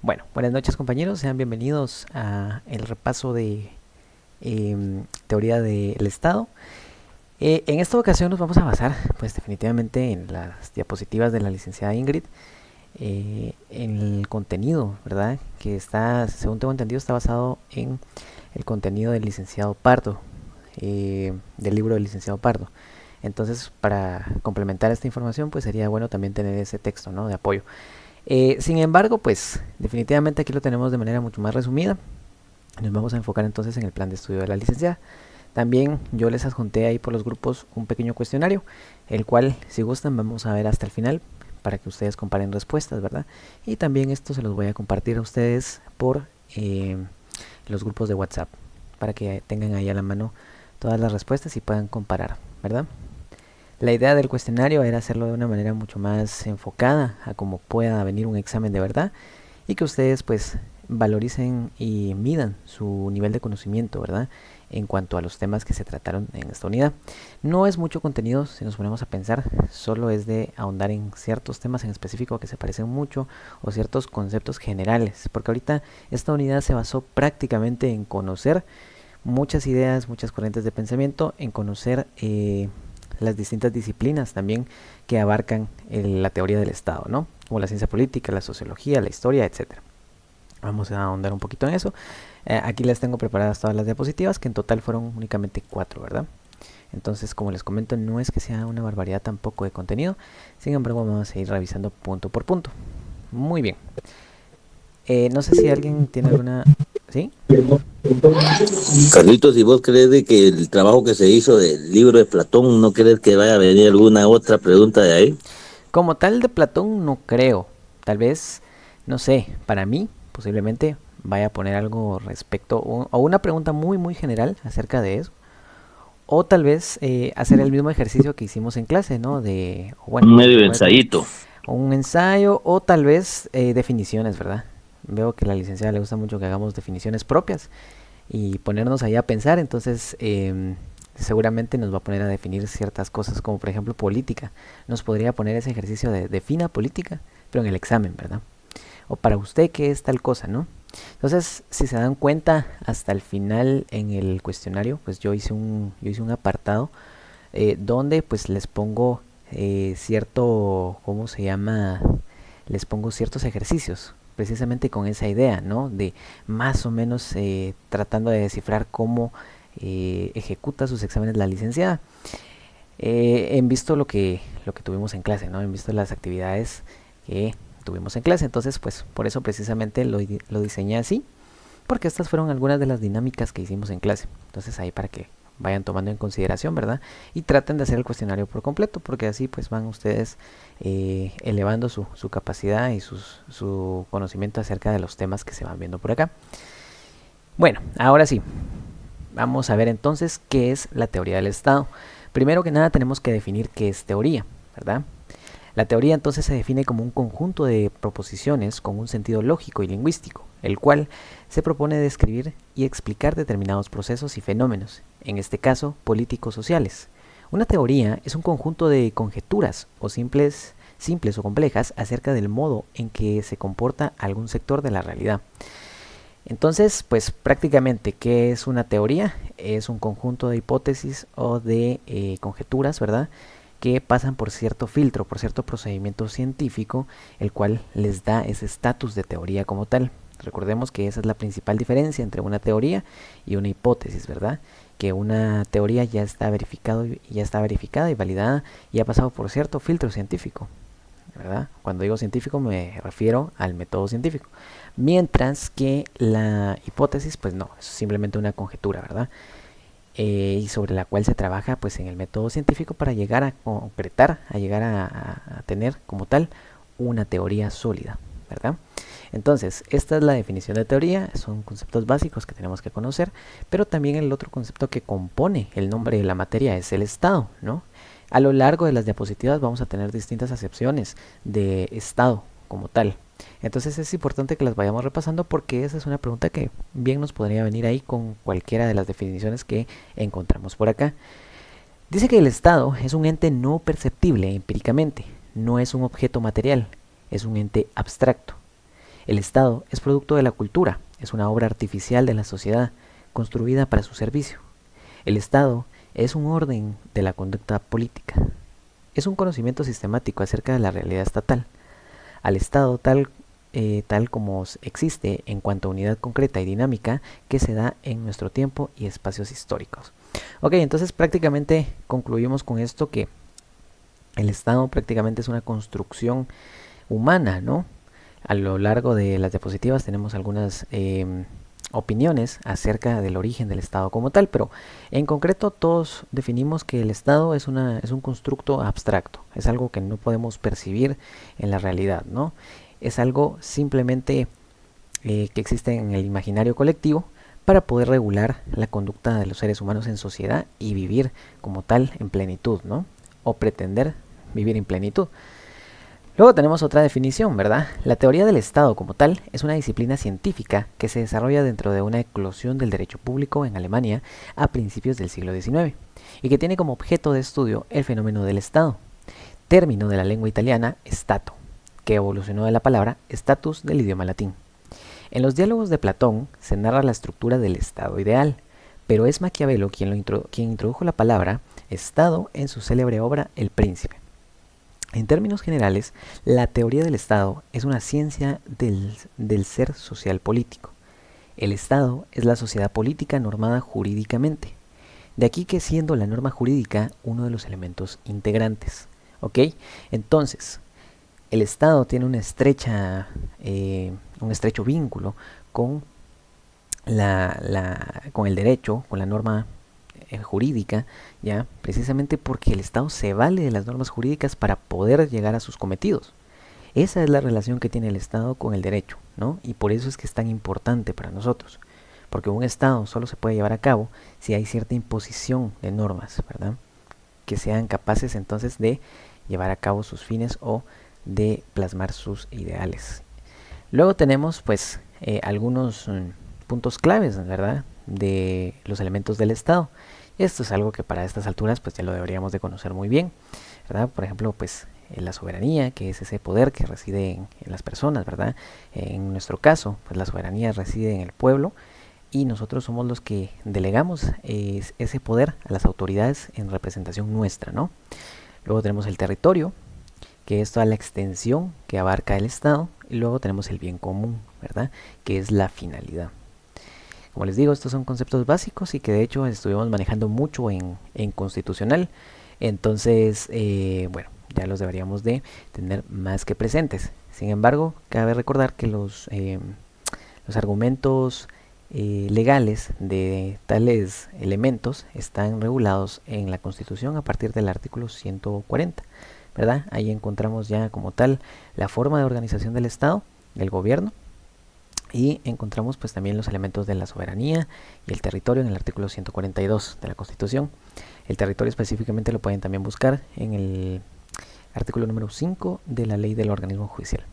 Bueno, buenas noches compañeros, sean bienvenidos a el repaso de teoría del Estado. En esta ocasión nos vamos a basar, pues definitivamente en las diapositivas de la licenciada Ingrid, en el contenido, ¿verdad? Que está, según tengo entendido, está basado en el contenido del licenciado Pardo, del libro del licenciado Pardo. Entonces, para complementar esta información, pues sería bueno también tener ese texto, ¿no?, de apoyo. Sin embargo, pues definitivamente aquí lo tenemos de manera mucho más resumida. Nos vamos a enfocar entonces en el plan de estudio de la licenciada. También yo les adjunté ahí por los grupos un pequeño cuestionario, el cual, si gustan, vamos a ver hasta el final para que ustedes comparen respuestas, ¿verdad? Y también esto se los voy a compartir a ustedes por los grupos de WhatsApp, para que tengan ahí a la mano todas las respuestas y puedan comparar, ¿verdad? La idea del cuestionario era hacerlo de una manera mucho más enfocada a cómo pueda venir un examen de verdad y que ustedes pues valoricen y midan su nivel de conocimiento, ¿verdad?, en cuanto a los temas que se trataron en esta unidad. No es mucho contenido si nos ponemos a pensar, solo es de ahondar en ciertos temas en específico que se parecen mucho o ciertos conceptos generales, porque ahorita esta unidad se basó prácticamente en conocer muchas ideas, muchas corrientes de pensamiento, en conocer las distintas disciplinas también que abarcan la teoría del Estado, ¿no? Como la ciencia política, la sociología, la historia, etcétera. Vamos a ahondar un poquito en eso. Aquí les tengo preparadas todas las diapositivas, que en total fueron únicamente 4, ¿verdad? Entonces, como les comento, no es que sea una barbaridad tampoco de contenido. Sin embargo, vamos a ir revisando punto por punto. Muy bien. No sé si alguien tiene alguna... ¿Sí? Carlitos, ¿y vos crees de que el trabajo que se hizo del libro de Platón, no crees que vaya a venir alguna otra pregunta de ahí? Como tal de Platón no creo. Tal vez, no sé, para mí posiblemente vaya a poner algo respecto o una pregunta muy muy general acerca de eso. O tal vez hacer el mismo ejercicio que hicimos en clase, ¿no? De, bueno, Un se medio puede poner ensayito. un ensayo o tal vez definiciones, ¿verdad? Veo que a la licenciada le gusta mucho que hagamos definiciones propias y ponernos ahí a pensar, entonces seguramente nos va a poner a definir ciertas cosas como por ejemplo política. Nos podría poner ese ejercicio de defina política, pero en el examen, ¿verdad? O para usted qué es tal cosa, ¿no? Entonces, si se dan cuenta, hasta el final en el cuestionario, pues yo hice un apartado donde pues les pongo cierto, ¿cómo se llama? Les pongo ciertos ejercicios, precisamente con esa idea, ¿no? De más o menos tratando de descifrar cómo ejecuta sus exámenes la licenciada. Han visto lo que tuvimos en clase, ¿no? Han visto las actividades que tuvimos en clase, entonces pues por eso precisamente lo diseñé así, porque estas fueron algunas de las dinámicas que hicimos en clase. Entonces ahí para que vayan tomando en consideración, ¿verdad? Y traten de hacer el cuestionario por completo, porque así pues van ustedes elevando su capacidad y su conocimiento acerca de los temas que se van viendo por acá. Bueno, ahora sí, vamos a ver entonces qué es la teoría del Estado. Primero que nada tenemos que definir qué es teoría, ¿verdad? La teoría entonces se define como un conjunto de proposiciones con un sentido lógico y lingüístico, el cual se propone describir y explicar determinados procesos y fenómenos, en este caso políticos sociales. Una teoría es un conjunto de conjeturas o simples o complejas acerca del modo en que se comporta algún sector de la realidad. Entonces, pues prácticamente, ¿qué es una teoría? Es un conjunto de hipótesis o de conjeturas, ¿verdad?, que pasan por cierto filtro, por cierto procedimiento científico, el cual les da ese estatus de teoría como tal. Recordemos que esa es la principal diferencia entre una teoría y una hipótesis, ¿verdad? Que una teoría ya está verificada y validada y ha pasado por cierto filtro científico, ¿verdad? Cuando digo científico me refiero al método científico. Mientras que la hipótesis, pues no, es simplemente una conjetura, ¿verdad? Y sobre la cual se trabaja pues en el método científico para llegar a concretar, a llegar a tener como tal una teoría sólida, ¿verdad? Entonces, esta es la definición de teoría, son conceptos básicos que tenemos que conocer, pero también el otro concepto que compone el nombre de la materia es el estado, ¿no? A lo largo de las diapositivas vamos a tener distintas acepciones de estado como tal. Entonces es importante que las vayamos repasando porque esa es una pregunta que bien nos podría venir ahí con cualquiera de las definiciones que encontramos por acá. Dice que el estado es un ente no perceptible empíricamente, no es un objeto material, es un ente abstracto. El Estado es producto de la cultura, es una obra artificial de la sociedad, construida para su servicio. El Estado es un orden de la conducta política. Es un conocimiento sistemático acerca de la realidad estatal. Al Estado tal como existe en cuanto a unidad concreta y dinámica que se da en nuestro tiempo y espacios históricos. Ok, entonces prácticamente concluimos con esto que el Estado prácticamente es una construcción humana, ¿no? A lo largo de las diapositivas tenemos algunas opiniones acerca del origen del Estado como tal, pero en concreto todos definimos que el Estado es un constructo abstracto, es algo que no podemos percibir en la realidad, ¿no? Es algo simplemente que existe en el imaginario colectivo para poder regular la conducta de los seres humanos en sociedad y vivir como tal en plenitud, ¿no? O pretender vivir en plenitud. Luego tenemos otra definición, ¿verdad? La teoría del Estado como tal es una disciplina científica que se desarrolla dentro de una eclosión del derecho público en Alemania a principios del siglo XIX y que tiene como objeto de estudio el fenómeno del Estado, término de la lengua italiana Stato, que evolucionó de la palabra status del idioma latín. En los diálogos de Platón se narra la estructura del Estado ideal, pero es Maquiavelo quien introdujo la palabra Estado en su célebre obra El Príncipe. En términos generales, la teoría del Estado es una ciencia del ser social político. El Estado es la sociedad política normada jurídicamente. De aquí que siendo la norma jurídica uno de los elementos integrantes. ¿Ok? Entonces, el Estado tiene un estrecho vínculo con con el derecho, con la norma jurídica, ya precisamente porque el Estado se vale de las normas jurídicas para poder llegar a sus cometidos. Esa es la relación que tiene el Estado con el derecho, ¿no? Y por eso es que es tan importante para nosotros, porque un Estado solo se puede llevar a cabo si hay cierta imposición de normas, ¿verdad? Que sean capaces entonces de llevar a cabo sus fines o de plasmar sus ideales. Luego tenemos pues algunos puntos claves, ¿verdad? De los elementos del Estado. Esto es algo que para estas alturas pues ya lo deberíamos de conocer muy bien, ¿verdad? Por ejemplo, pues la soberanía, que es ese poder que reside en las personas, ¿verdad? En nuestro caso, pues la soberanía reside en el pueblo y nosotros somos los que delegamos ese poder a las autoridades en representación nuestra, ¿no? Luego tenemos el territorio, que es toda la extensión que abarca el Estado, y luego tenemos el bien común, ¿verdad? Que es la finalidad. Como les digo, estos son conceptos básicos y que de hecho estuvimos manejando mucho en constitucional. Entonces, bueno, ya los deberíamos de tener más que presentes. Sin embargo, cabe recordar que los argumentos legales de tales elementos están regulados en la Constitución a partir del artículo 140, ¿verdad? Ahí encontramos ya como tal la forma de organización del Estado, del gobierno, y encontramos pues también los elementos de la soberanía y el territorio en el artículo 142 de la Constitución. El territorio específicamente lo pueden también buscar en el artículo número 5 de la ley del organismo judicial.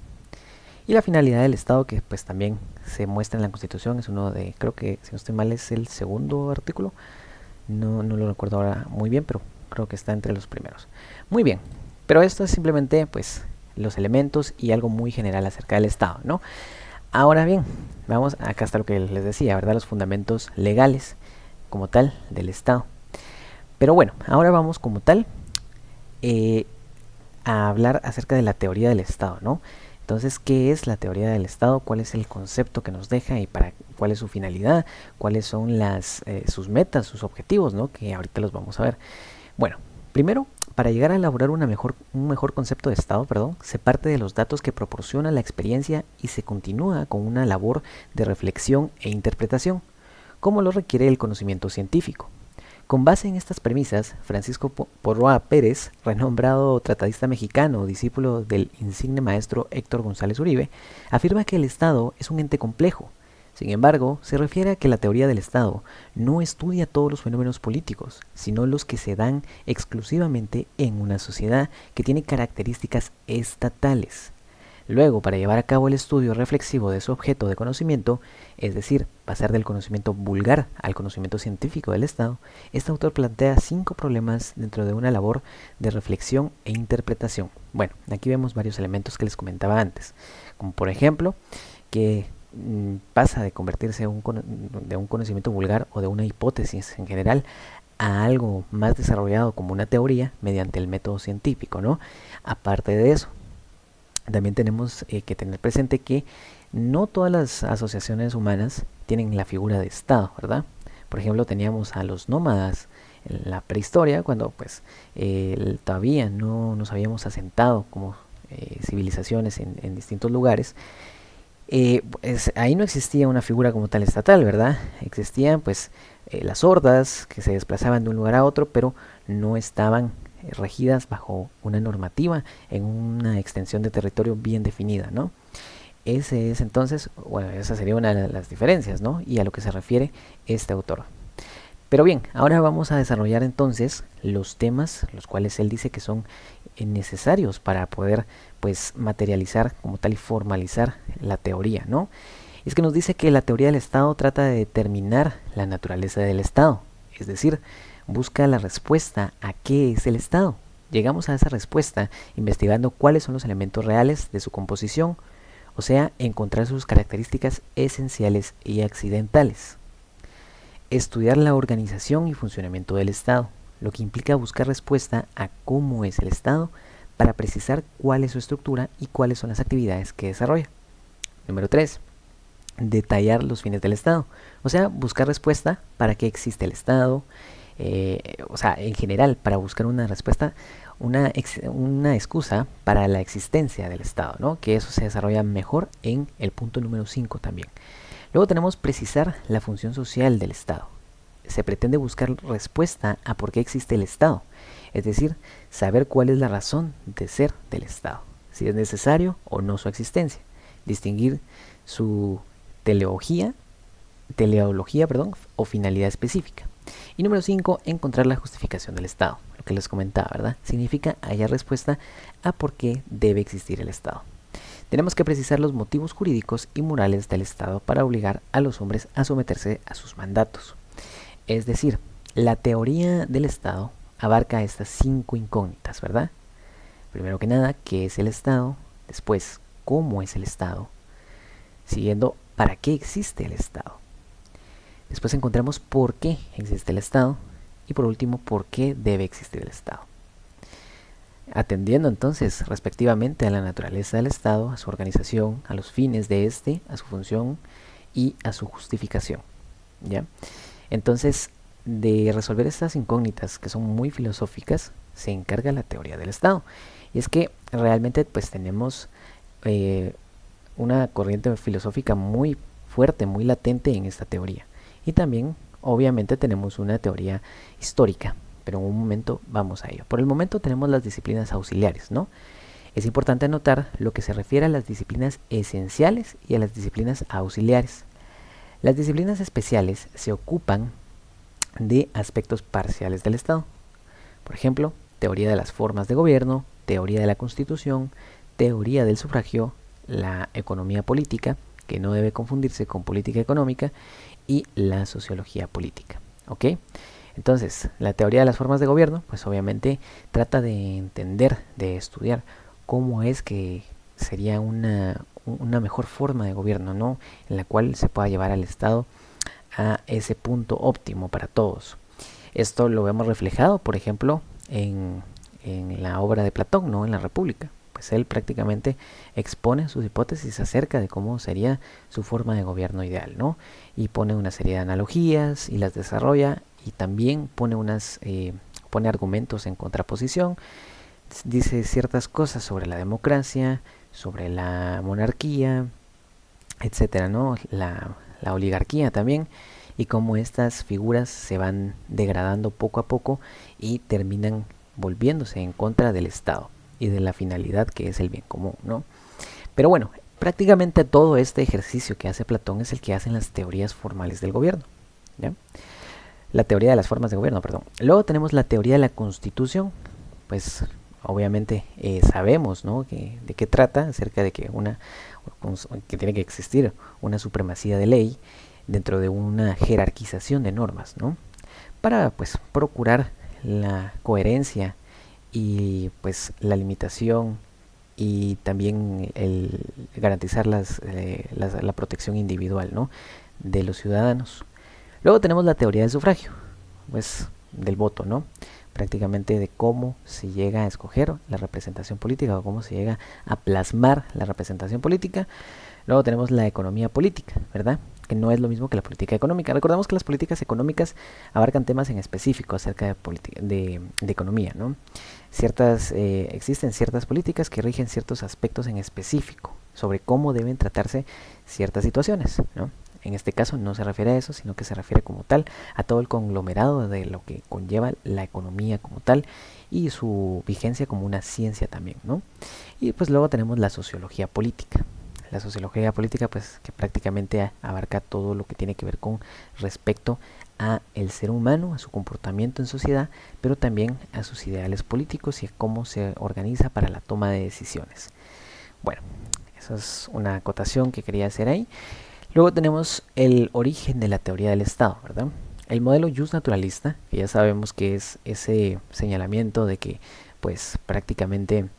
Y la finalidad del Estado, que pues también se muestra en la Constitución, es uno de, creo que si no estoy mal es el segundo artículo, no lo recuerdo ahora muy bien, pero creo que está entre los primeros. Muy bien, pero esto es simplemente pues los elementos y algo muy general acerca del Estado, ¿no? Ahora bien, vamos, acá está lo que les decía, ¿verdad? Los fundamentos legales como tal del Estado. Pero bueno, ahora vamos como tal a hablar acerca de la teoría del Estado, ¿no? Entonces, ¿qué es la teoría del Estado? ¿Cuál es el concepto que nos deja y cuál es su finalidad? ¿Cuáles son sus metas, sus objetivos, ¿no? Que ahorita los vamos a ver. Bueno, primero, para llegar a elaborar un mejor concepto de Estado, se parte de los datos que proporciona la experiencia y se continúa con una labor de reflexión e interpretación, como lo requiere el conocimiento científico. Con base en estas premisas, Francisco Porroa Pérez, renombrado tratadista mexicano, discípulo del insigne maestro Héctor González Uribe, afirma que el Estado es un ente complejo. Sin embargo, se refiere a que la teoría del Estado no estudia todos los fenómenos políticos, sino los que se dan exclusivamente en una sociedad que tiene características estatales. Luego, para llevar a cabo el estudio reflexivo de su objeto de conocimiento, es decir, pasar del conocimiento vulgar al conocimiento científico del Estado, este autor plantea 5 problemas dentro de una labor de reflexión e interpretación. Bueno, aquí vemos varios elementos que les comentaba antes, como por ejemplo, que pasa de convertirse de un conocimiento vulgar o de una hipótesis en general a algo más desarrollado como una teoría mediante el método científico, ¿no? Aparte de eso, también tenemos que tener presente que no todas las asociaciones humanas tienen la figura de Estado, ¿verdad? Por ejemplo, teníamos a los nómadas en la prehistoria, cuando pues todavía no nos habíamos asentado como civilizaciones en distintos lugares. Pues, ahí no existía una figura como tal estatal, ¿verdad? Existían pues las hordas que se desplazaban de un lugar a otro, pero no estaban regidas bajo una normativa en una extensión de territorio bien definida, ¿no? Ese es entonces, bueno, esa sería una de las diferencias, ¿no? Y a lo que se refiere este autor. Pero bien, ahora vamos a desarrollar entonces los temas, los cuales él dice que son necesarios para poder pues materializar como tal y formalizar la teoría, ¿no? Es que nos dice que la teoría del Estado trata de determinar la naturaleza del Estado, es decir, busca la respuesta a qué es el Estado. Llegamos a esa respuesta investigando cuáles son los elementos reales de su composición, o sea, encontrar sus características esenciales y accidentales. Estudiar la organización y funcionamiento del Estado, lo que implica buscar respuesta a cómo es el Estado para precisar cuál es su estructura y cuáles son las actividades que desarrolla. Número 3. Detallar los fines del Estado, o sea, buscar respuesta para qué existe el Estado, o sea, en general, para buscar una respuesta, una excusa para la existencia del Estado, ¿no? Que eso se desarrolla mejor en el punto número 5 también. Luego tenemos precisar la función social del Estado. Se pretende buscar respuesta a por qué existe el Estado, es decir, saber cuál es la razón de ser del Estado, si es necesario o no su existencia, distinguir su teleología, o finalidad específica. Y número 5, encontrar la justificación del Estado, lo que les comentaba, ¿verdad? Significa hallar respuesta a por qué debe existir el Estado. Tenemos que precisar los motivos jurídicos y morales del Estado para obligar a los hombres a someterse a sus mandatos. Es decir, la teoría del Estado abarca estas 5 incógnitas, ¿verdad? Primero que nada, ¿qué es el Estado? Después, ¿cómo es el Estado? Siguiendo, ¿para qué existe el Estado? Después encontramos por qué existe el Estado. Y por último, ¿por qué debe existir el Estado? Atendiendo entonces respectivamente a la naturaleza del Estado, a su organización, a los fines de este, a su función y a su justificación, ¿ya? Entonces, de resolver estas incógnitas que son muy filosóficas, se encarga la teoría del Estado. Y es que realmente pues tenemos una corriente filosófica muy fuerte, muy latente en esta teoría. Y también, obviamente, tenemos una teoría histórica, pero en un momento vamos a ello. Por el momento tenemos las disciplinas auxiliares, ¿no? Es importante anotar lo que se refiere a las disciplinas esenciales y a las disciplinas auxiliares. Las disciplinas especiales se ocupan de aspectos parciales del Estado. Por ejemplo, teoría de las formas de gobierno, teoría de la Constitución, teoría del sufragio, la economía política, que no debe confundirse con política económica, y la sociología política, ¿ok? Entonces, la teoría de las formas de gobierno, pues obviamente trata de entender, de estudiar cómo es que sería una mejor forma de gobierno, ¿no? En la cual se pueda llevar al Estado a ese punto óptimo para todos. Esto lo vemos reflejado, por ejemplo, en la obra de Platón, ¿no? En la República. Pues él prácticamente expone sus hipótesis acerca de cómo sería su forma de gobierno ideal, ¿no? Y pone una serie de analogías y las desarrolla, y también pone pone argumentos en contraposición, dice ciertas cosas sobre la democracia, sobre la monarquía, etcétera, ¿no? La oligarquía también, y cómo estas figuras se van degradando poco a poco y terminan volviéndose en contra del Estado y de la finalidad que es el bien común, ¿no? Pero bueno, prácticamente todo este ejercicio que hace Platón es el que hacen las teorías formales del gobierno, ¿ya? La teoría de las formas de gobierno, perdón. Luego tenemos la teoría de la Constitución. Pues obviamente sabemos, ¿no? De qué trata, acerca de que tiene que existir una supremacía de ley dentro de una jerarquización de normas, ¿no? Para pues procurar la coherencia y pues la limitación y también el garantizar la protección individual, ¿no?, de los ciudadanos. Luego tenemos la teoría del sufragio, pues del voto, ¿no? Prácticamente de cómo se llega a escoger la representación política o cómo se llega a plasmar la representación política. Luego tenemos la economía política, ¿verdad?, que no es lo mismo que la política económica. Recordemos que las políticas económicas abarcan temas en específico acerca de economía, ¿no? Existen ciertas políticas que rigen ciertos aspectos en específico sobre cómo deben tratarse ciertas situaciones, ¿no? En este caso no se refiere a eso, sino que se refiere como tal a todo el conglomerado de lo que conlleva la economía como tal y su vigencia como una ciencia también, ¿no? Y pues luego tenemos la sociología política. La sociología política, pues, que prácticamente abarca todo lo que tiene que ver con respecto a el ser humano, a su comportamiento en sociedad, pero también a sus ideales políticos y a cómo se organiza para la toma de decisiones. Bueno, esa es una acotación que quería hacer ahí. Luego tenemos el origen de la teoría del Estado, ¿verdad? El modelo justnaturalista, que ya sabemos que es ese señalamiento de que, pues, prácticamente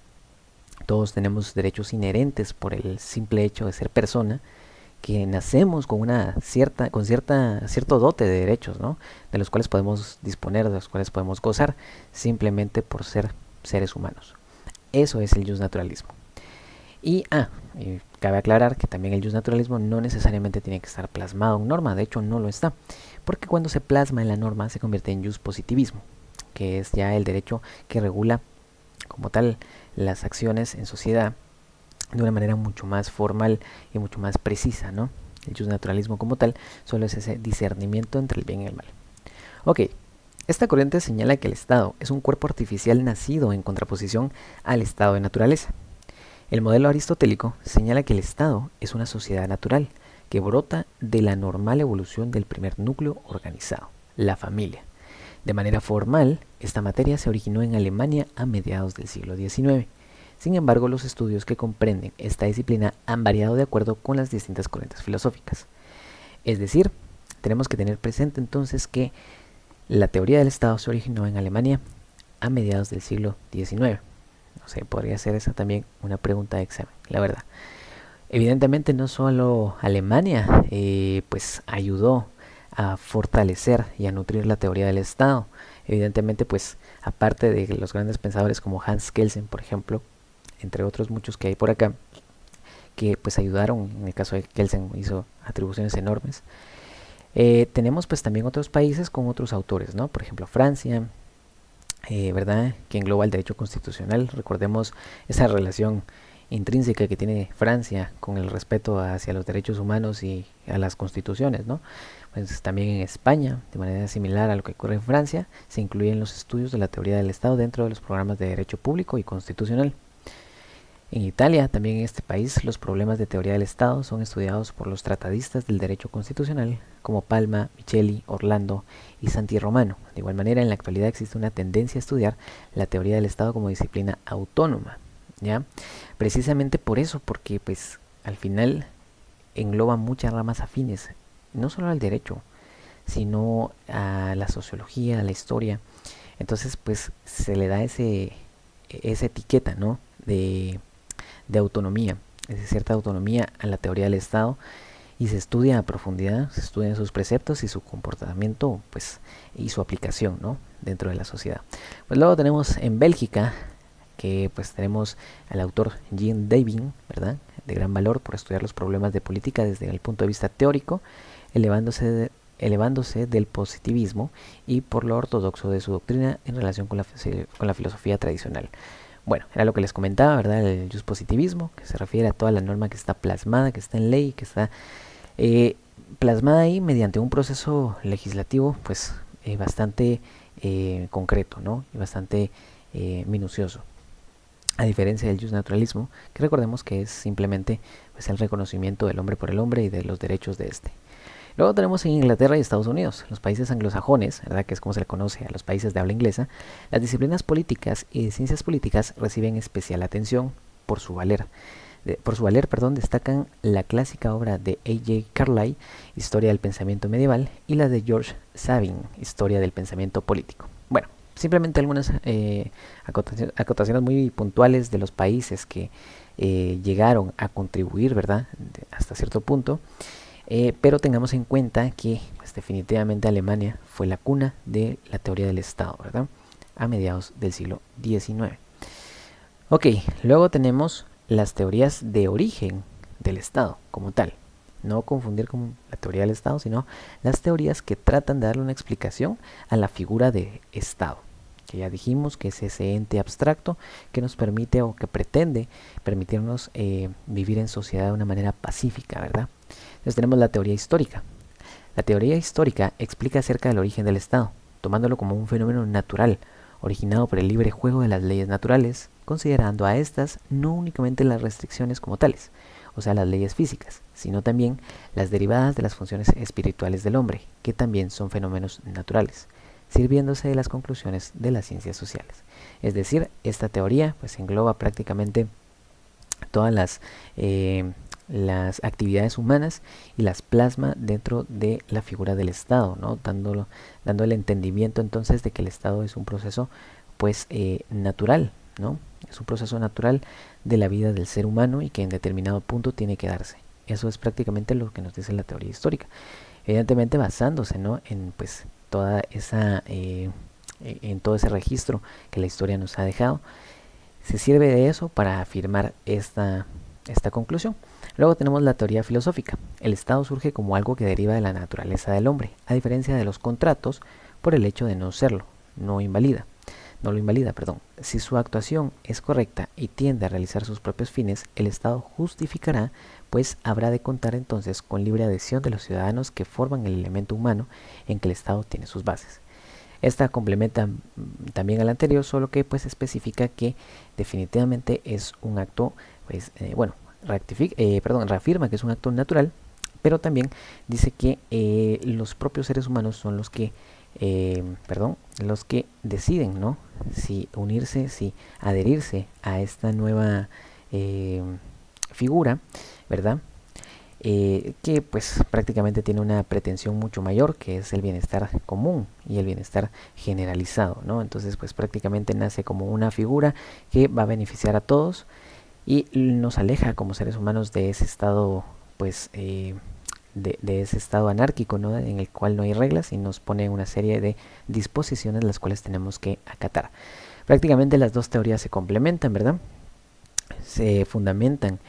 todos tenemos derechos inherentes por el simple hecho de ser persona, que nacemos con cierto dote de derechos, ¿no?, de los cuales podemos disponer, de los cuales podemos gozar, simplemente por ser seres humanos. Eso es el justnaturalismo. Y cabe aclarar que también el justnaturalismo no necesariamente tiene que estar plasmado en norma, de hecho no lo está, porque cuando se plasma en la norma se convierte en justpositivismo, que es ya el derecho que regula como tal las acciones en sociedad de una manera mucho más formal y mucho más precisa, ¿no? El justnaturalismo como tal solo es ese discernimiento entre el bien y el mal. Ok, esta corriente señala que el Estado es un cuerpo artificial nacido en contraposición al estado de naturaleza. El modelo aristotélico señala que el Estado es una sociedad natural que brota de la normal evolución del primer núcleo organizado, la familia. De manera formal, esta materia se originó en Alemania a mediados del siglo XIX. Sin embargo, los estudios que comprenden esta disciplina han variado de acuerdo con las distintas corrientes filosóficas. Es decir, tenemos que tener presente entonces que la teoría del Estado se originó en Alemania a mediados del siglo XIX. No sé, podría ser esa también una pregunta de examen, la verdad. Evidentemente no solo Alemania pues ayudó a fortalecer y a nutrir la teoría del Estado. Evidentemente, pues aparte de los grandes pensadores como Hans Kelsen, por ejemplo, entre otros muchos que hay por acá, que pues ayudaron. En el caso de Kelsen hizo atribuciones enormes. Tenemos pues también otros países con otros autores, ¿no? Por ejemplo Francia, ¿verdad?, que engloba el derecho constitucional. Recordemos esa relación intrínseca que tiene Francia con el respeto hacia los derechos humanos y a las constituciones, ¿no? Pues también en España, de manera similar a lo que ocurre en Francia, se incluyen los estudios de la teoría del Estado dentro de los programas de derecho público y constitucional. En Italia, también en este país, los problemas de teoría del Estado son estudiados por los tratadistas del derecho constitucional como Palma, Micheli, Orlando y Santi Romano. De igual manera, en la actualidad existe una tendencia a estudiar la teoría del Estado como disciplina autónoma, ¿ya? Precisamente por eso, porque pues al final engloba muchas ramas afines, no solo al derecho, sino a la sociología, a la historia. Entonces, pues se le da esa etiqueta, ¿no?, de autonomía, es de cierta autonomía a la teoría del Estado, y se estudia a profundidad, se estudian sus preceptos y su comportamiento, pues, y su aplicación, ¿no?, dentro de la sociedad. Pues luego tenemos en Bélgica, que pues tenemos al autor Jean Davin, ¿verdad?, de gran valor por estudiar los problemas de política desde el punto de vista teórico, elevándose del positivismo y por lo ortodoxo de su doctrina en relación con la filosofía tradicional. Bueno, era lo que les comentaba, ¿verdad? El positivismo, que se refiere a toda la norma que está plasmada, que está en ley, que está plasmada ahí mediante un proceso legislativo, pues bastante concreto, ¿no?, y bastante minucioso. A diferencia del justnaturalismo, que recordemos que es simplemente pues, el reconocimiento del hombre por el hombre y de los derechos de este. Luego tenemos en Inglaterra y Estados Unidos, los países anglosajones, ¿verdad?, que es como se le conoce a los países de habla inglesa. Las disciplinas políticas y ciencias políticas reciben especial atención por su valer. Destacan la clásica obra de A.J. Carlyle, Historia del pensamiento medieval, y la de George Sabin, Historia del pensamiento político. Bueno, simplemente algunas acotaciones muy puntuales de los países que llegaron a contribuir, ¿verdad? Hasta cierto punto. Pero tengamos en cuenta que pues, definitivamente Alemania fue la cuna de la teoría del Estado, ¿verdad? A mediados del siglo XIX. Ok, luego tenemos las teorías de origen del Estado como tal. No confundir con la teoría del Estado, sino las teorías que tratan de darle una explicación a la figura de Estado, que ya dijimos que es ese ente abstracto que nos permite o que pretende permitirnos vivir en sociedad de una manera pacífica, ¿verdad? Entonces tenemos la teoría histórica. La teoría histórica explica acerca del origen del Estado, tomándolo como un fenómeno natural, originado por el libre juego de las leyes naturales, considerando a estas no únicamente las restricciones como tales, o sea, las leyes físicas, sino también las derivadas de las funciones espirituales del hombre, que también son fenómenos naturales, sirviéndose de las conclusiones de las ciencias sociales. Es decir, esta teoría pues engloba prácticamente todas las actividades humanas y las plasma dentro de la figura del Estado, ¿no? Dando el entendimiento entonces de que el Estado es un proceso pues natural, ¿no? Es un proceso natural de la vida del ser humano y que en determinado punto tiene que darse. Eso es prácticamente lo que nos dice la teoría histórica, evidentemente basándose, ¿no? En pues toda esa en todo ese registro que la historia nos ha dejado. Se sirve de eso para afirmar esta conclusión. Luego tenemos la teoría filosófica. El Estado surge como algo que deriva de la naturaleza del hombre, a diferencia de los contratos, por el hecho de no serlo, no lo invalida. Si su actuación es correcta y tiende a realizar sus propios fines, el Estado justificará, pues habrá de contar entonces con libre adhesión de los ciudadanos que forman el elemento humano en que el Estado tiene sus bases. Esta complementa también al anterior, solo que pues especifica que definitivamente es un acto, pues reafirma que es un acto natural, pero también dice que los propios seres humanos son los que deciden, ¿no? Si unirse, si adherirse a esta nueva figura, ¿verdad? Que pues prácticamente tiene una pretensión mucho mayor, que es el bienestar común y el bienestar generalizado, ¿no? Entonces pues prácticamente nace como una figura que va a beneficiar a todos y nos aleja como seres humanos de ese estado pues de ese estado anárquico, ¿no? En el cual no hay reglas y nos pone una serie de disposiciones las cuales tenemos que acatar. Prácticamente las dos teorías se complementan, ¿verdad? Se fundamentan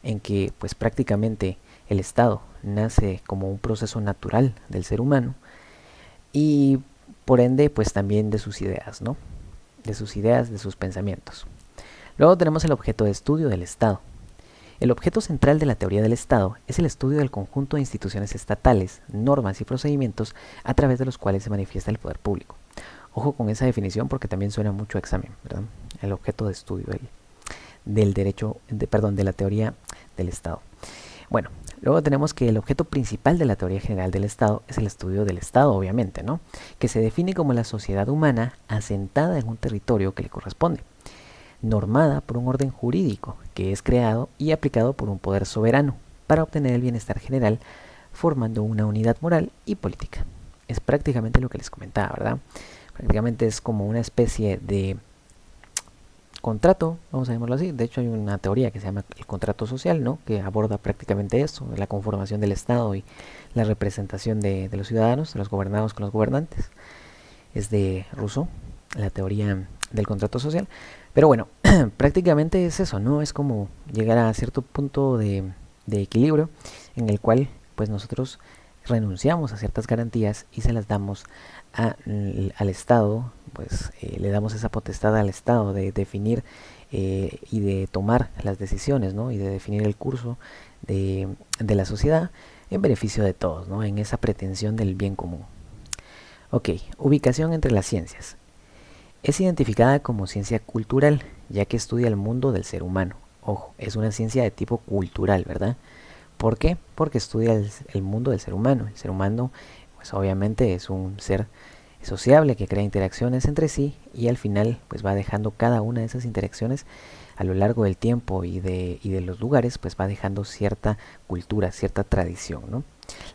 en que pues prácticamente el Estado nace como un proceso natural del ser humano y por ende pues también de sus ideas, ¿no? De sus ideas, de sus pensamientos. Luego tenemos el objeto de estudio del Estado. El objeto central de la teoría del Estado es el estudio del conjunto de instituciones estatales, normas y procedimientos a través de los cuales se manifiesta el poder público. Ojo con esa definición porque también suena mucho a examen, ¿verdad? El objeto de estudio de la teoría del Estado. Bueno, luego tenemos que el objeto principal de la teoría general del Estado es el estudio del Estado, obviamente, ¿no? Que se define como la sociedad humana asentada en un territorio que le corresponde, normada por un orden jurídico que es creado y aplicado por un poder soberano para obtener el bienestar general, formando una unidad moral y política. Es prácticamente lo que les comentaba, ¿verdad? Prácticamente es como una especie de contrato, vamos a llamarlo así. De hecho hay una teoría que se llama el contrato social, ¿no? Que aborda prácticamente eso, la conformación del Estado y la representación de los ciudadanos, de los gobernados con los gobernantes. Es de Rousseau, la teoría del contrato social. Pero bueno, prácticamente es eso, ¿no? Es como llegar a cierto punto de equilibrio en el cual pues nosotros renunciamos a ciertas garantías y se las damos al Estado, pues le damos esa potestad al Estado de definir y de tomar las decisiones, ¿no? Y de definir el curso de la sociedad en beneficio de todos, ¿no? En esa pretensión del bien común. Ok, ubicación entre las ciencias. Es identificada como ciencia cultural, ya que estudia el mundo del ser humano. Ojo, es una ciencia de tipo cultural, ¿verdad? ¿Por qué? Porque estudia el mundo del ser humano. El ser humano, pues obviamente es un ser sociable que crea interacciones entre sí y al final pues va dejando cada una de esas interacciones a lo largo del tiempo y de los lugares, pues va dejando cierta cultura, cierta tradición, ¿no?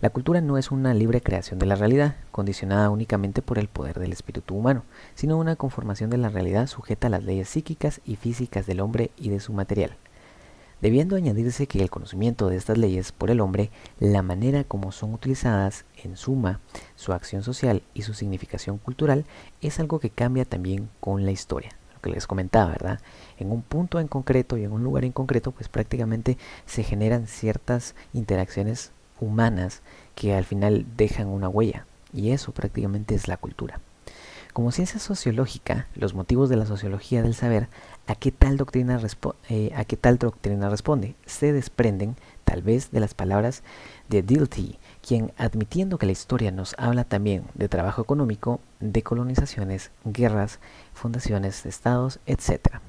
La cultura no es una libre creación de la realidad, condicionada únicamente por el poder del espíritu humano, sino una conformación de la realidad sujeta a las leyes psíquicas y físicas del hombre y de su material. Debiendo añadirse que el conocimiento de estas leyes por el hombre, la manera como son utilizadas, en suma, su acción social y su significación cultural, es algo que cambia también con la historia. Lo que les comentaba, ¿verdad? En un punto en concreto y en un lugar en concreto, pues prácticamente se generan ciertas interacciones humanas que al final dejan una huella. Y eso prácticamente es la cultura. Como ciencia sociológica, los motivos de la sociología del saber, ¿a qué tal doctrina responde? Se desprenden, tal vez, de las palabras de Dilthey, quien, admitiendo que la historia nos habla también de trabajo económico, de colonizaciones, guerras, fundaciones de estados, etc.,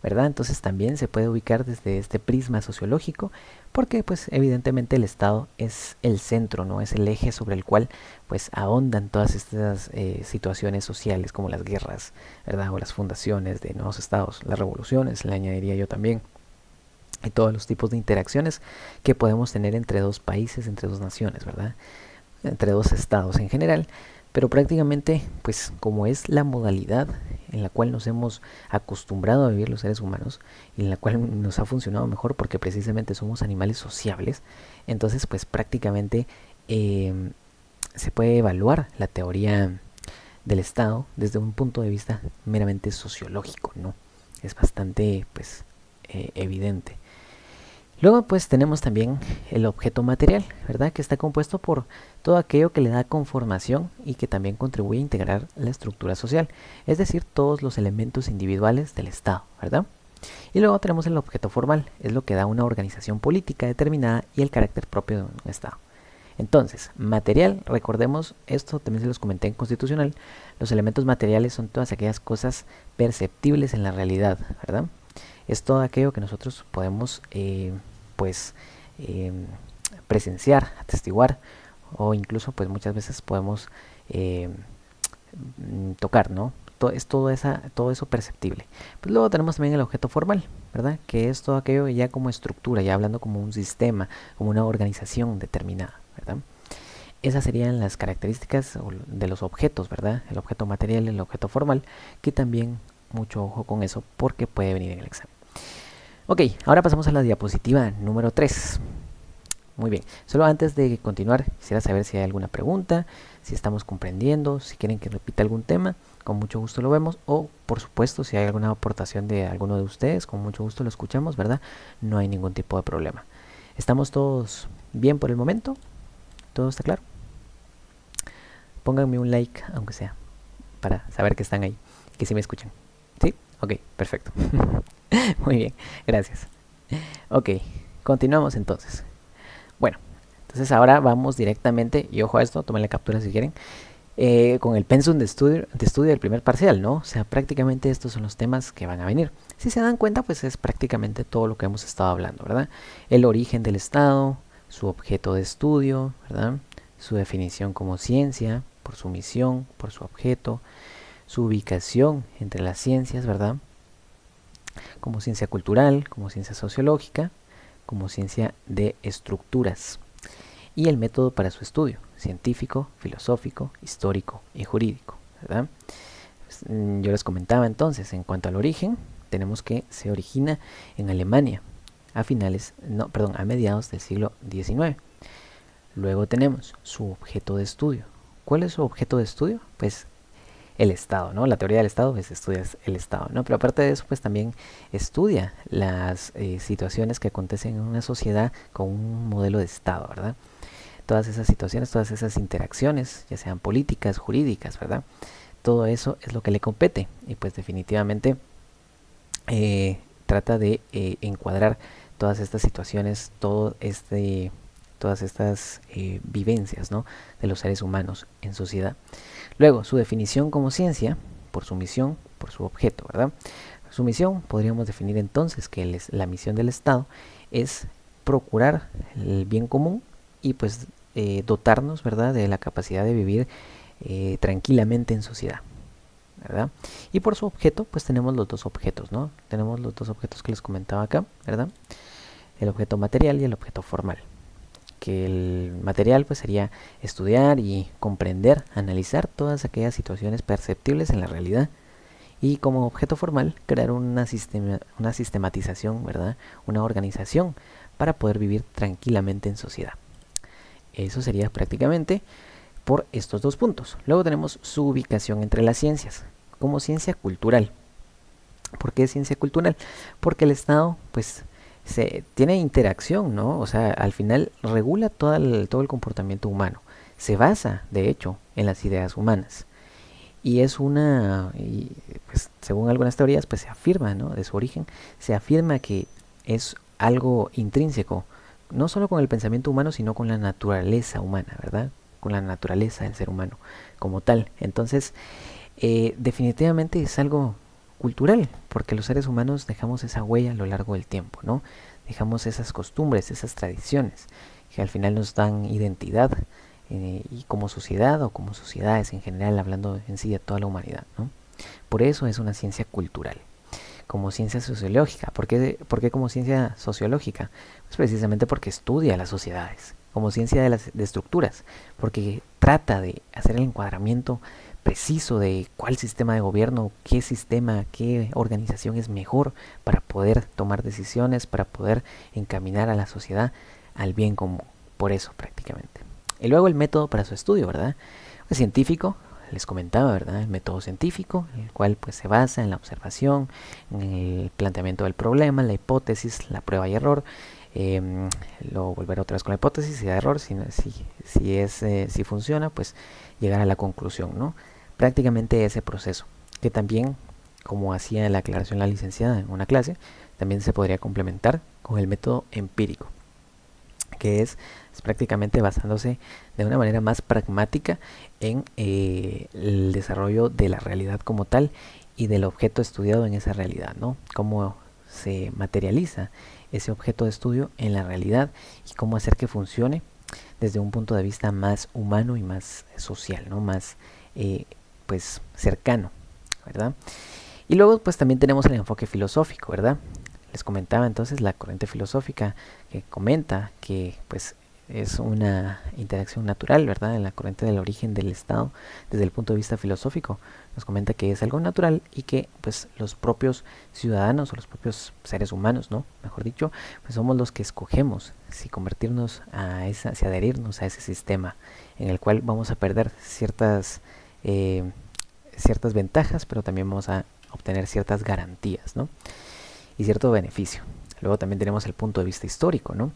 ¿verdad? Entonces también se puede ubicar desde este prisma sociológico, porque pues evidentemente el Estado es el centro, ¿no? Es el eje sobre el cual pues ahondan todas estas situaciones sociales como las guerras, ¿verdad? O las fundaciones de nuevos estados, las revoluciones, le añadiría yo también, y todos los tipos de interacciones que podemos tener entre dos países, entre dos naciones, ¿verdad? Entre dos estados en general. Pero prácticamente, pues como es la modalidad en la cual nos hemos acostumbrado a vivir los seres humanos y en la cual nos ha funcionado mejor porque precisamente somos animales sociables, entonces pues prácticamente se puede evaluar la teoría del Estado desde un punto de vista meramente sociológico, ¿no? Es bastante pues evidente. Luego pues tenemos también el objeto material, ¿verdad? Que está compuesto por todo aquello que le da conformación y que también contribuye a integrar la estructura social, es decir, todos los elementos individuales del Estado, ¿verdad? Y luego tenemos el objeto formal, es lo que da una organización política determinada y el carácter propio de un Estado. Entonces, material, recordemos, esto también se los comenté en Constitucional, los elementos materiales son todas aquellas cosas perceptibles en la realidad, ¿verdad? Es todo aquello que nosotros podemos pues presenciar, atestiguar o incluso pues muchas veces podemos tocar, ¿no? Es todo eso perceptible. Pues luego tenemos también el objeto formal, ¿verdad? Que es todo aquello ya como estructura, ya hablando como un sistema, como una organización determinada, ¿verdad? Esas serían las características de los objetos, ¿verdad? El objeto material y el objeto formal, que también mucho ojo con eso porque puede venir en el examen. Ok, ahora pasamos a la diapositiva número 3. Muy bien, solo antes de continuar quisiera saber si hay alguna pregunta, si estamos comprendiendo, si quieren que repita algún tema, con mucho gusto lo vemos, o por supuesto si hay alguna aportación de alguno de ustedes, con mucho gusto lo escuchamos, ¿verdad? No hay ningún tipo de problema. ¿Estamos todos bien por el momento? ¿Todo está claro? Pónganme un like, aunque sea, para saber que están ahí, que sí me escuchan. ¿Sí? Ok, perfecto. Muy bien, gracias. Ok, continuamos entonces. Bueno, entonces ahora vamos directamente, y ojo a esto, tomen la captura si quieren, con el pensum de estudio del primer parcial, ¿no? O sea, prácticamente estos son los temas que van a venir. Si se dan cuenta, pues es prácticamente todo lo que hemos estado hablando, ¿verdad? El origen del Estado, su objeto de estudio, ¿verdad? Su definición como ciencia, por su misión, por su objeto, su ubicación entre las ciencias, ¿verdad? Como ciencia cultural, como ciencia sociológica, como ciencia de estructuras, y el método para su estudio, científico, filosófico, histórico y jurídico, ¿verdad? Yo les comentaba entonces, en cuanto al origen, tenemos que se origina en Alemania a mediados del siglo XIX. Luego tenemos su objeto de estudio. ¿Cuál es su objeto de estudio? Pues el Estado, ¿no? La teoría del Estado, pues estudia el Estado, ¿no? Pero aparte de eso, pues también estudia las situaciones que acontecen en una sociedad con un modelo de Estado, ¿verdad? Todas esas situaciones, todas esas interacciones, ya sean políticas, jurídicas, ¿verdad? Todo eso es lo que le compete y pues definitivamente trata de encuadrar todas estas situaciones, todas estas vivencias, ¿no? De los seres humanos en sociedad. Luego, su definición como ciencia, por su misión, por su objeto, ¿verdad? Su misión, podríamos definir entonces que la misión del Estado es procurar el bien común y pues dotarnos, ¿verdad?, de la capacidad de vivir tranquilamente en sociedad, ¿verdad? Y por su objeto, pues tenemos los dos objetos, ¿no? Tenemos los dos objetos que les comentaba acá, ¿verdad? El objeto material y el objeto formal, porque el material pues sería estudiar y comprender, analizar todas aquellas situaciones perceptibles en la realidad y como objeto formal crear una sistematización, ¿verdad? Una organización para poder vivir tranquilamente en sociedad. Eso sería prácticamente por estos dos puntos. Luego tenemos su ubicación entre las ciencias, como ciencia cultural. ¿Por qué ciencia cultural? Porque el Estado, pues, tiene interacción, ¿no? O sea, al final regula todo el comportamiento humano. Se basa, de hecho, en las ideas humanas. Y es pues, según algunas teorías, pues se afirma, ¿no? De su origen, se afirma que es algo intrínseco, no solo con el pensamiento humano, sino con la naturaleza humana, ¿verdad? Con la naturaleza del ser humano como tal. Entonces, definitivamente es algo cultural, porque los seres humanos dejamos esa huella a lo largo del tiempo, ¿no? Dejamos esas costumbres, esas tradiciones, que al final nos dan identidad, y como sociedad o como sociedades en general, hablando en sí de toda la humanidad, ¿no? Por eso es una ciencia cultural. Como ciencia sociológica. ¿Por qué como ciencia sociológica? Pues precisamente porque estudia las sociedades, como ciencia de estructuras, porque trata de hacer el encuadramiento preciso de cuál sistema de gobierno, qué sistema, qué organización es mejor para poder tomar decisiones, para poder encaminar a la sociedad al bien común. Por eso prácticamente. Y luego el método para su estudio, ¿verdad? El científico, les comentaba, ¿verdad? El método científico, el cual pues se basa en la observación, en el planteamiento del problema, la hipótesis, la prueba y error. Luego volver otra vez con la hipótesis y el error, si funciona, pues llegar a la conclusión, ¿no? Prácticamente ese proceso, que también, como hacía la aclaración la licenciada en una clase, también se podría complementar con el método empírico, que es prácticamente basándose de una manera más pragmática en el desarrollo de la realidad como tal y del objeto estudiado en esa realidad, ¿no? Cómo se materializa ese objeto de estudio en la realidad y cómo hacer que funcione desde un punto de vista más humano y más social, ¿no? Más pues cercano, ¿verdad? Y luego pues también tenemos el enfoque filosófico, ¿verdad? Les comentaba entonces la corriente filosófica que comenta que pues es una interacción natural, ¿verdad? En la corriente del origen del Estado, desde el punto de vista filosófico, nos comenta que es algo natural y que pues los propios ciudadanos o los propios seres humanos, ¿no? Mejor dicho, pues somos los que escogemos si convertirnos si adherirnos a ese sistema en el cual vamos a perder ciertas ventajas, pero también vamos a obtener ciertas garantías, ¿no? Y cierto beneficio. Luego también tenemos el punto de vista histórico, ¿no?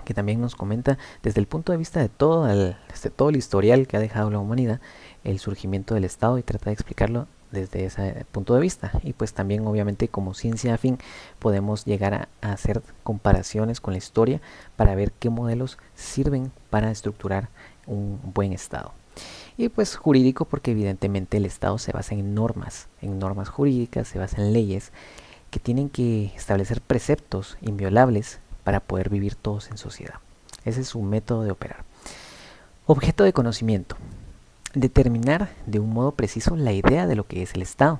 Que también nos comenta desde el punto de vista de todo el historial que ha dejado la humanidad, el surgimiento del Estado y trata de explicarlo desde ese punto de vista. Y pues también obviamente como ciencia afín podemos llegar a hacer comparaciones con la historia para ver qué modelos sirven para estructurar un buen Estado. Y pues jurídico porque evidentemente el Estado se basa en normas jurídicas, se basa en leyes que tienen que establecer preceptos inviolables para poder vivir todos en sociedad. Ese es su método de operar. Objeto de conocimiento. Determinar de un modo preciso la idea de lo que es el Estado.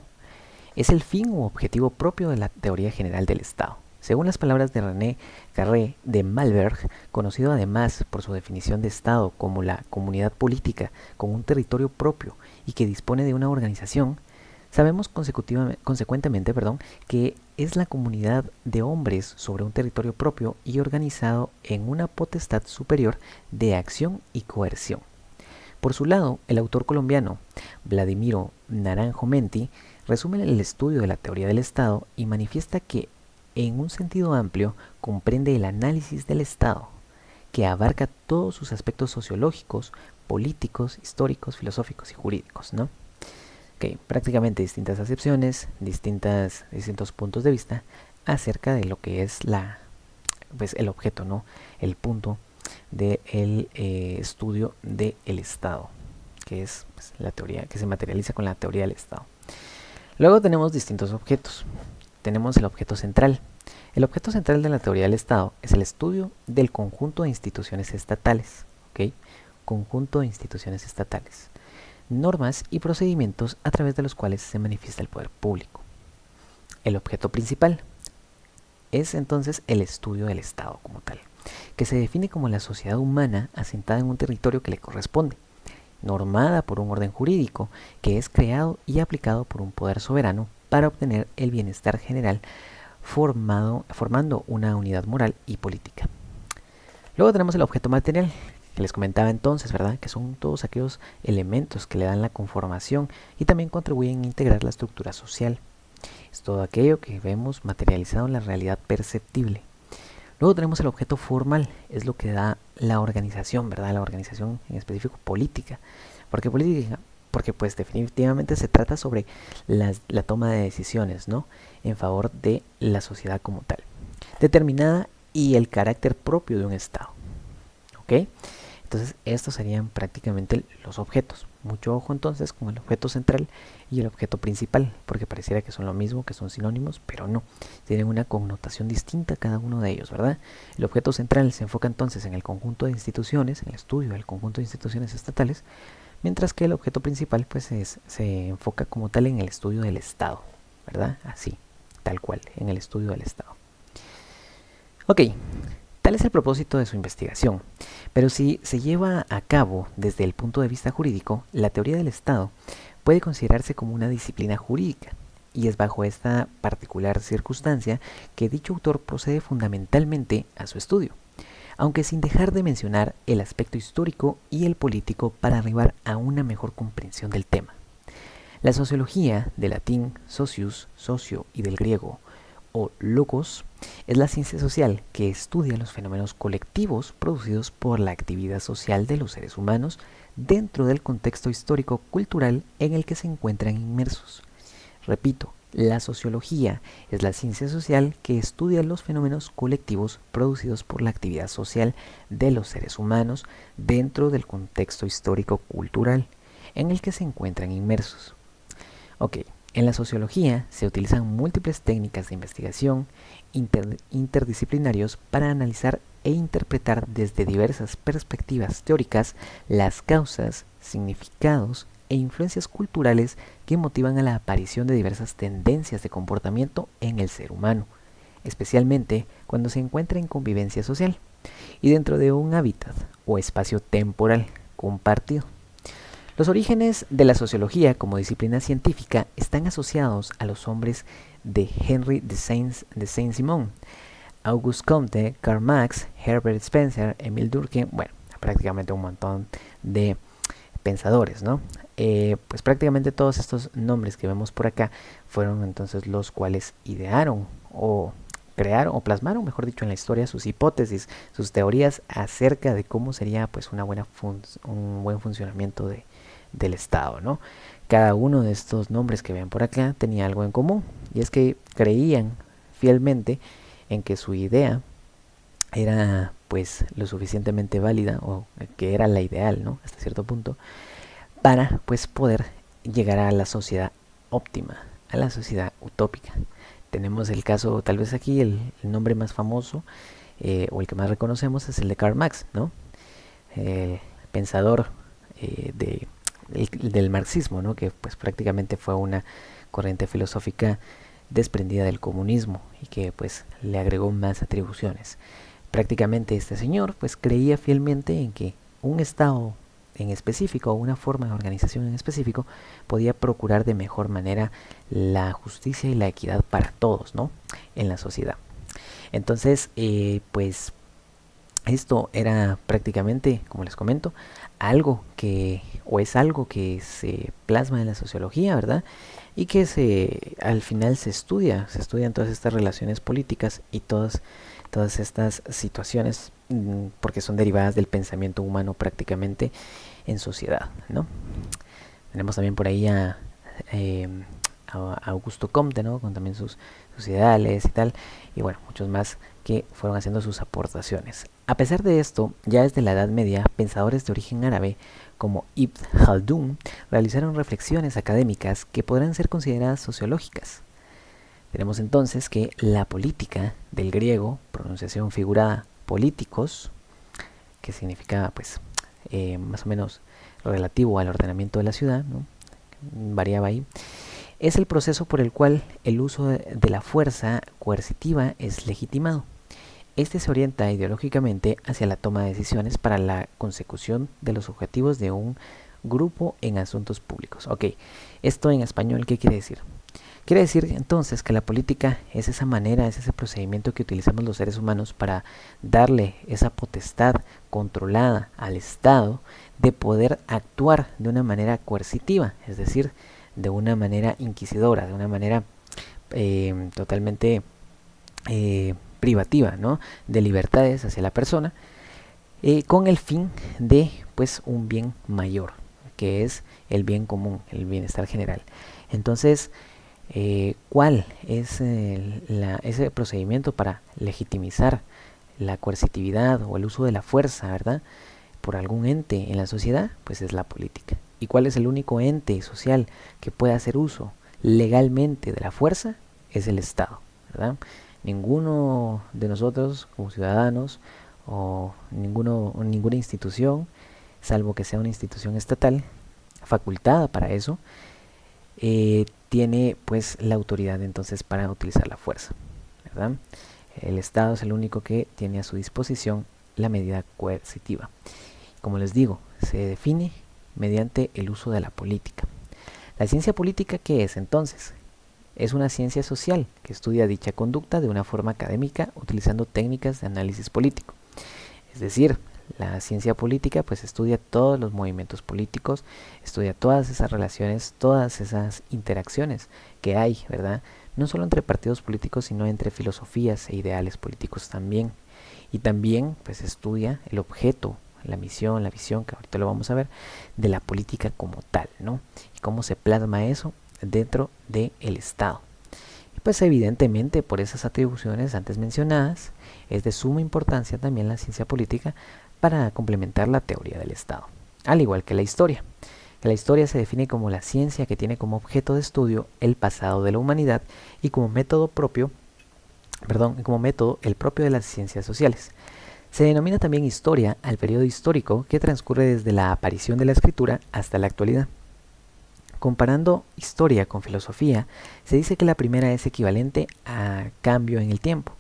Es el fin u objetivo propio de la teoría general del Estado. Según las palabras de René Carré de Malberg, conocido además por su definición de Estado como la comunidad política con un territorio propio y que dispone de una organización, sabemos consecuentemente que es la comunidad de hombres sobre un territorio propio y organizado en una potestad superior de acción y coerción. Por su lado, el autor colombiano Vladimiro Naranjo Menti resume el estudio de la teoría del Estado y manifiesta que, en un sentido amplio, comprende el análisis del Estado, que abarca todos sus aspectos sociológicos, políticos, históricos, filosóficos y jurídicos, ¿no? Okay, prácticamente distintas acepciones, distintos puntos de vista acerca de lo que es el objeto, ¿no? El punto del estudio del Estado, que es pues, la teoría que se materializa con la teoría del Estado. Luego tenemos distintos objetos. Tenemos el objeto central. El objeto central de la teoría del Estado es el estudio del conjunto de instituciones estatales, ¿okay? Conjunto de instituciones estatales, normas y procedimientos a través de los cuales se manifiesta el poder público. El objeto principal es entonces el estudio del Estado como tal, que se define como la sociedad humana asentada en un territorio que le corresponde, normada por un orden jurídico que es creado y aplicado por un poder soberano para obtener el bienestar general, formando una unidad moral y política. Luego tenemos el objeto material, que les comentaba entonces, ¿verdad? Que son todos aquellos elementos que le dan la conformación y también contribuyen a integrar la estructura social. Es todo aquello que vemos materializado en la realidad perceptible. Luego tenemos el objeto formal, es lo que da la organización, ¿verdad? La organización en específico política. ¿Por qué política? Porque pues definitivamente se trata sobre la toma de decisiones, ¿no? En favor de la sociedad como tal, determinada y el carácter propio de un Estado. ¿Ok? Entonces estos serían prácticamente los objetos. Mucho ojo entonces con el objeto central y el objeto principal, porque pareciera que son lo mismo, que son sinónimos, pero no. Tienen una connotación distinta cada uno de ellos, ¿verdad? El objeto central se enfoca entonces en el conjunto de instituciones, en el estudio del conjunto de instituciones estatales, mientras que el objeto principal pues se enfoca como tal en el estudio del Estado, ¿verdad? Así, tal cual, en el estudio del Estado. Ok, tal es el propósito de su investigación, pero si se lleva a cabo desde el punto de vista jurídico, la teoría del Estado puede considerarse como una disciplina jurídica, y es bajo esta particular circunstancia que dicho autor procede fundamentalmente a su estudio, aunque sin dejar de mencionar el aspecto histórico y el político para arribar a una mejor comprensión del tema. La sociología, del latín socius, socio, y del griego o logos, es la ciencia social que estudia los fenómenos colectivos producidos por la actividad social de los seres humanos dentro del contexto histórico-cultural en el que se encuentran inmersos. Repito, la sociología es la ciencia social que estudia los fenómenos colectivos producidos por la actividad social de los seres humanos dentro del contexto histórico-cultural en el que se encuentran inmersos. Ok, en la sociología se utilizan múltiples técnicas de investigación interdisciplinarios para analizar e interpretar desde diversas perspectivas teóricas las causas, significados e influencias culturales que motivan a la aparición de diversas tendencias de comportamiento en el ser humano, especialmente cuando se encuentra en convivencia social y dentro de un hábitat o espacio temporal compartido. Los orígenes de la sociología como disciplina científica están asociados a los hombres de Henry de Saint-Simon, Auguste Comte, Karl Marx, Herbert Spencer, Emile Durkheim, bueno, prácticamente un montón de pensadores, ¿no? Pues prácticamente todos estos nombres que vemos por acá fueron entonces los cuales idearon o crearon o plasmaron, mejor dicho, en la historia sus hipótesis, sus teorías acerca de cómo sería pues un buen funcionamiento del Estado, ¿no? Cada uno de estos nombres que ven por acá tenía algo en común, y es que creían fielmente en que su idea era pues lo suficientemente válida, o que era la ideal, ¿no? Hasta cierto punto, para pues poder llegar a la sociedad óptima, a la sociedad utópica. Tenemos el caso, tal vez aquí el nombre más famoso o el que más reconocemos es el de Karl Marx, ¿no? Pensador del marxismo, ¿no? Que pues prácticamente fue una corriente filosófica desprendida del comunismo y que pues le agregó más atribuciones. Prácticamente este señor pues creía fielmente en que un estado en específico o una forma de organización en específico podía procurar de mejor manera la justicia y la equidad para todos, ¿no? En la sociedad. Entonces pues esto era prácticamente, como les comento, algo que es algo que se plasma en la sociología, ¿verdad? Y que al final se estudian todas estas relaciones políticas y todas estas situaciones, porque son derivadas del pensamiento humano prácticamente en sociedad, ¿no? Tenemos también por ahí a Augusto Comte, ¿no? Con también sus ideales y tal, y bueno, muchos más que fueron haciendo sus aportaciones. A pesar de esto, ya desde la Edad Media, pensadores de origen árabe como Ibn Khaldun realizaron reflexiones académicas que podrán ser consideradas sociológicas. Tenemos entonces que la política, del griego, pronunciación figurada políticos, que significa pues más o menos relativo al ordenamiento de la ciudad, ¿no? Variaba ahí, es el proceso por el cual el uso de la fuerza coercitiva es legitimado. Este se orienta ideológicamente hacia la toma de decisiones para la consecución de los objetivos de un grupo en asuntos públicos. Ok, esto en español, ¿qué quiere decir? Quiere decir entonces que la política es esa manera, es ese procedimiento que utilizamos los seres humanos para darle esa potestad controlada al Estado de poder actuar de una manera coercitiva, es decir, de una manera inquisidora, de una manera totalmente privativa, ¿no? De libertades hacia la persona, con el fin de pues un bien mayor, que es el bien común, el bienestar general. Entonces, ¿cuál es ese procedimiento para legitimizar la coercitividad o el uso de la fuerza, ¿verdad?, por algún ente en la sociedad? Pues es la política. ¿Y cuál es el único ente social que puede hacer uso legalmente de la fuerza? Es el Estado, ¿verdad? Ninguno de nosotros como ciudadanos o ninguna institución, salvo que sea una institución estatal facultada para eso, tiene pues la autoridad entonces para utilizar la fuerza, ¿verdad? El Estado es el único que tiene a su disposición la medida coercitiva. Como les digo, se define mediante el uso de la política. ¿La ciencia política qué es entonces? Es una ciencia social que estudia dicha conducta de una forma académica utilizando técnicas de análisis político. Es decir, la ciencia política pues estudia todos los movimientos políticos, estudia todas esas relaciones, todas esas interacciones que hay, ¿verdad? No solo entre partidos políticos, sino entre filosofías e ideales políticos también. Y también pues estudia el objeto, la misión, la visión, que ahorita lo vamos a ver, de la política como tal, ¿no? Y cómo se plasma eso dentro del Estado. Y pues evidentemente por esas atribuciones antes mencionadas, es de suma importancia también la ciencia política para complementar la teoría del Estado, al igual que la historia. La historia se define como la ciencia que tiene como objeto de estudio el pasado de la humanidad y como método el propio de las ciencias sociales. Se denomina también historia al periodo histórico que transcurre desde la aparición de la escritura hasta la actualidad. Comparando historia con filosofía, se dice que la primera es equivalente a cambio en el tiempo.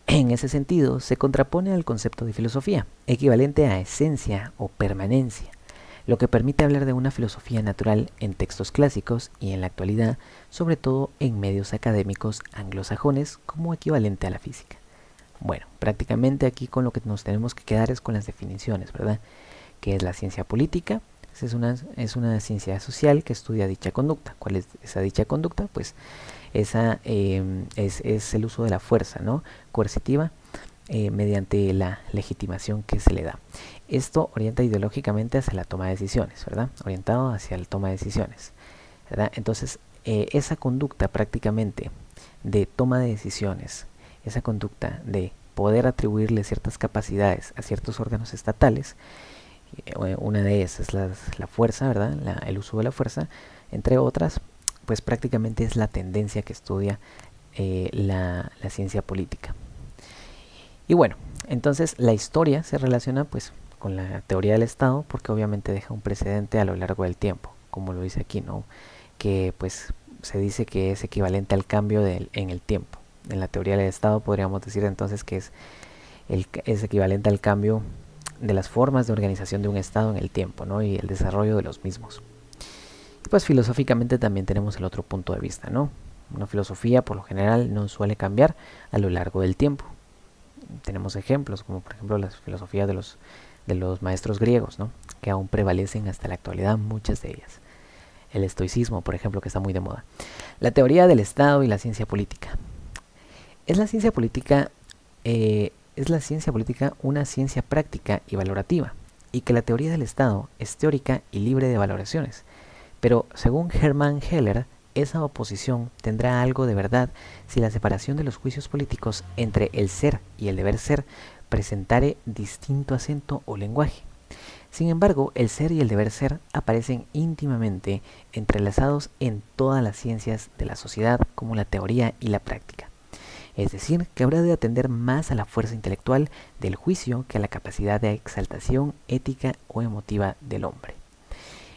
En ese sentido, se contrapone al concepto de filosofía, equivalente a esencia o permanencia, lo que permite hablar de una filosofía natural en textos clásicos y en la actualidad, sobre todo en medios académicos anglosajones, como equivalente a la física. Bueno, prácticamente aquí con lo que nos tenemos que quedar es con las definiciones, ¿verdad? ¿Qué es la ciencia política? Es una ciencia social que estudia dicha conducta. ¿Cuál es esa dicha conducta? Pues esa es el uso de la fuerza, ¿no?, coercitiva, mediante la legitimación que se le da. Esto orienta ideológicamente hacia la toma de decisiones, ¿verdad? Orientado hacia la toma de decisiones, ¿verdad? Entonces, esa conducta prácticamente de toma de decisiones, esa conducta de poder atribuirle ciertas capacidades a ciertos órganos estatales, una de esas es la fuerza, ¿verdad? El uso de la fuerza, entre otras, pues prácticamente es la tendencia que estudia la ciencia política. Y bueno, entonces la historia se relaciona pues con la teoría del Estado porque obviamente deja un precedente a lo largo del tiempo, como lo dice aquí, ¿no? Que pues se dice que es equivalente al cambio en el tiempo. En la teoría del Estado podríamos decir entonces que es equivalente al cambio de las formas de organización de un Estado en el tiempo, ¿no?, y el desarrollo de los mismos. Y pues filosóficamente también tenemos el otro punto de vista, ¿no? Una filosofía por lo general no suele cambiar a lo largo del tiempo. Tenemos ejemplos como por ejemplo las filosofías de los maestros griegos, ¿no?, que aún prevalecen hasta la actualidad, muchas de ellas. El estoicismo, por ejemplo, que está muy de moda. La teoría del Estado y la ciencia política. Es la ciencia política una ciencia práctica y valorativa, y que la teoría del Estado es teórica y libre de valoraciones. Pero según Hermann Heller, esa oposición tendrá algo de verdad si la separación de los juicios políticos entre el ser y el deber ser presentare distinto acento o lenguaje. Sin embargo, el ser y el deber ser aparecen íntimamente entrelazados en todas las ciencias de la sociedad, como la teoría y la práctica. Es decir, que habrá de atender más a la fuerza intelectual del juicio que a la capacidad de exaltación ética o emotiva del hombre.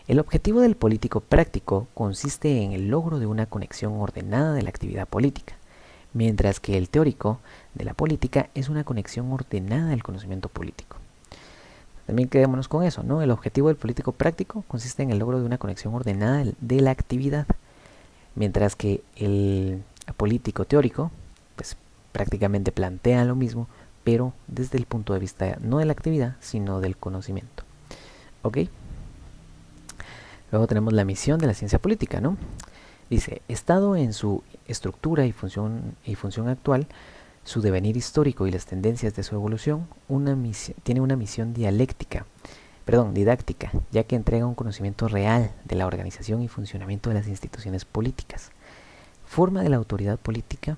El objetivo del político práctico consiste en el logro de una conexión ordenada de la actividad política, mientras que el teórico de la política es una conexión ordenada del conocimiento político. También quedémonos con eso, ¿no? El objetivo del político práctico consiste en el logro de una conexión ordenada de la actividad, mientras que el político teórico, pues prácticamente plantea lo mismo, pero desde el punto de vista no de la actividad, sino del conocimiento. ¿Ok? Luego tenemos la misión de la ciencia política, ¿no? Dice, Estado en su estructura y función actual, su devenir histórico y las tendencias de su evolución, tiene una misión didáctica, ya que entrega un conocimiento real de la organización y funcionamiento de las instituciones políticas, forma de la autoridad política,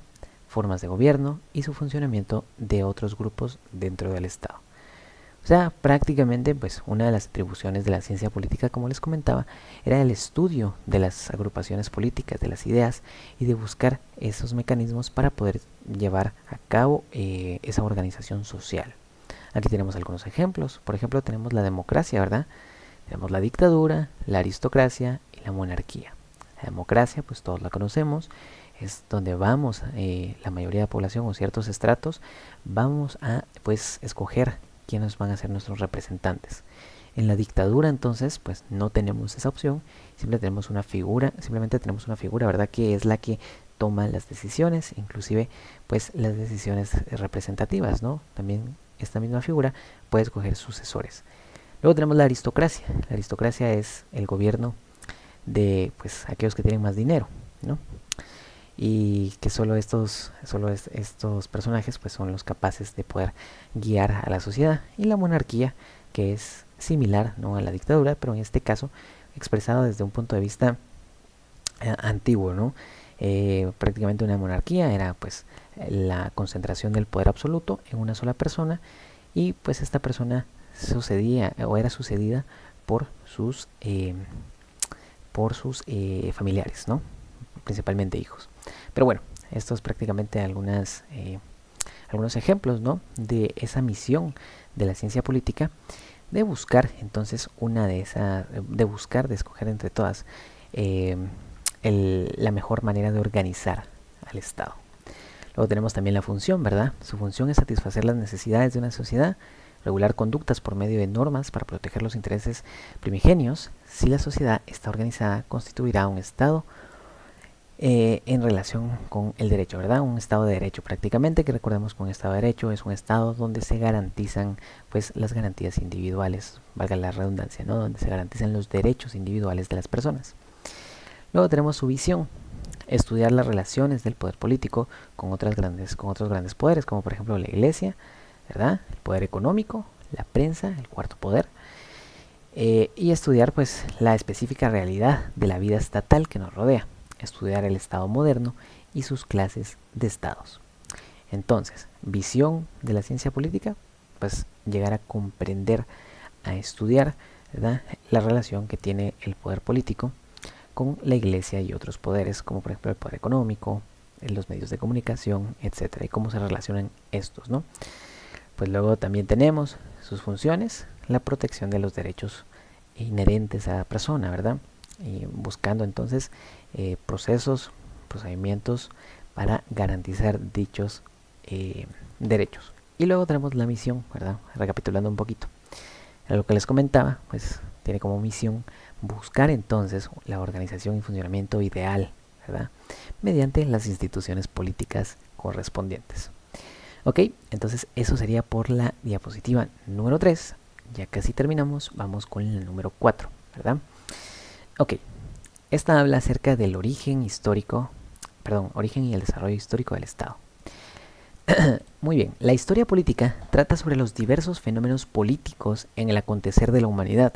formas de gobierno y su funcionamiento de otros grupos dentro del Estado. O sea, prácticamente pues una de las atribuciones de la ciencia política, como les comentaba, era el estudio de las agrupaciones políticas, de las ideas y de buscar esos mecanismos para poder llevar a cabo esa organización social. Aquí tenemos algunos ejemplos. Por ejemplo, tenemos la democracia, ¿verdad? Tenemos la dictadura, la aristocracia y la monarquía. La democracia, pues todos la conocemos, es donde vamos, la mayoría de la población o ciertos estratos, vamos a pues escoger quiénes van a ser nuestros representantes. En la dictadura, entonces, pues no tenemos esa opción, simplemente tenemos una figura, ¿verdad? Que es la que toma las decisiones, inclusive pues las decisiones representativas, ¿no? También esta misma figura puede escoger sucesores. Luego tenemos la aristocracia. La aristocracia es el gobierno de pues aquellos que tienen más dinero, ¿no? Y que solo estos personajes pues son los capaces de poder guiar a la sociedad. Y la monarquía, que es similar, ¿no?, a la dictadura, pero en este caso expresado desde un punto de vista antiguo, ¿no? Prácticamente una monarquía era pues la concentración del poder absoluto en una sola persona, y pues esta persona sucedía o era sucedida por sus familiares, ¿no? Principalmente hijos. Pero bueno, esto es prácticamente algunos ejemplos, ¿no?, de esa misión de la ciencia política, de buscar entonces de escoger entre todas la mejor manera de organizar al Estado. Luego tenemos también la función, ¿verdad? Su función es satisfacer las necesidades de una sociedad, regular conductas por medio de normas para proteger los intereses primigenios. Si la sociedad está organizada, constituirá un Estado en relación con el derecho, ¿verdad? Un Estado de derecho prácticamente, que recordemos que un Estado de derecho es un Estado donde se garantizan pues las garantías individuales, valga la redundancia, ¿no?, donde se garantizan los derechos individuales de las personas. Luego tenemos su visión: estudiar las relaciones del poder político con otros grandes poderes, como por ejemplo la Iglesia, ¿verdad?, el poder económico, la prensa, el cuarto poder, y estudiar pues la específica realidad de la vida estatal que nos rodea, estudiar el Estado moderno y sus clases de estados. Entonces, visión de la ciencia política, pues llegar a comprender, a estudiar, ¿verdad?, la relación que tiene el poder político con la Iglesia y otros poderes, como por ejemplo el poder económico, los medios de comunicación, etcétera, y cómo se relacionan estos, ¿no? Pues luego también tenemos sus funciones: la protección de los derechos inherentes a la persona, ¿verdad?, y buscando entonces procedimientos para garantizar dichos derechos. Y luego tenemos la misión, ¿verdad? Recapitulando un poquito a lo que les comentaba, pues tiene como misión buscar entonces la organización y funcionamiento ideal, ¿verdad?, mediante las instituciones políticas correspondientes. Ok, entonces eso sería por la diapositiva número 3. Ya casi terminamos, vamos con el número 4, ¿verdad? Ok, esta habla acerca del origen y el desarrollo histórico del Estado. Muy bien, la historia política trata sobre los diversos fenómenos políticos en el acontecer de la humanidad,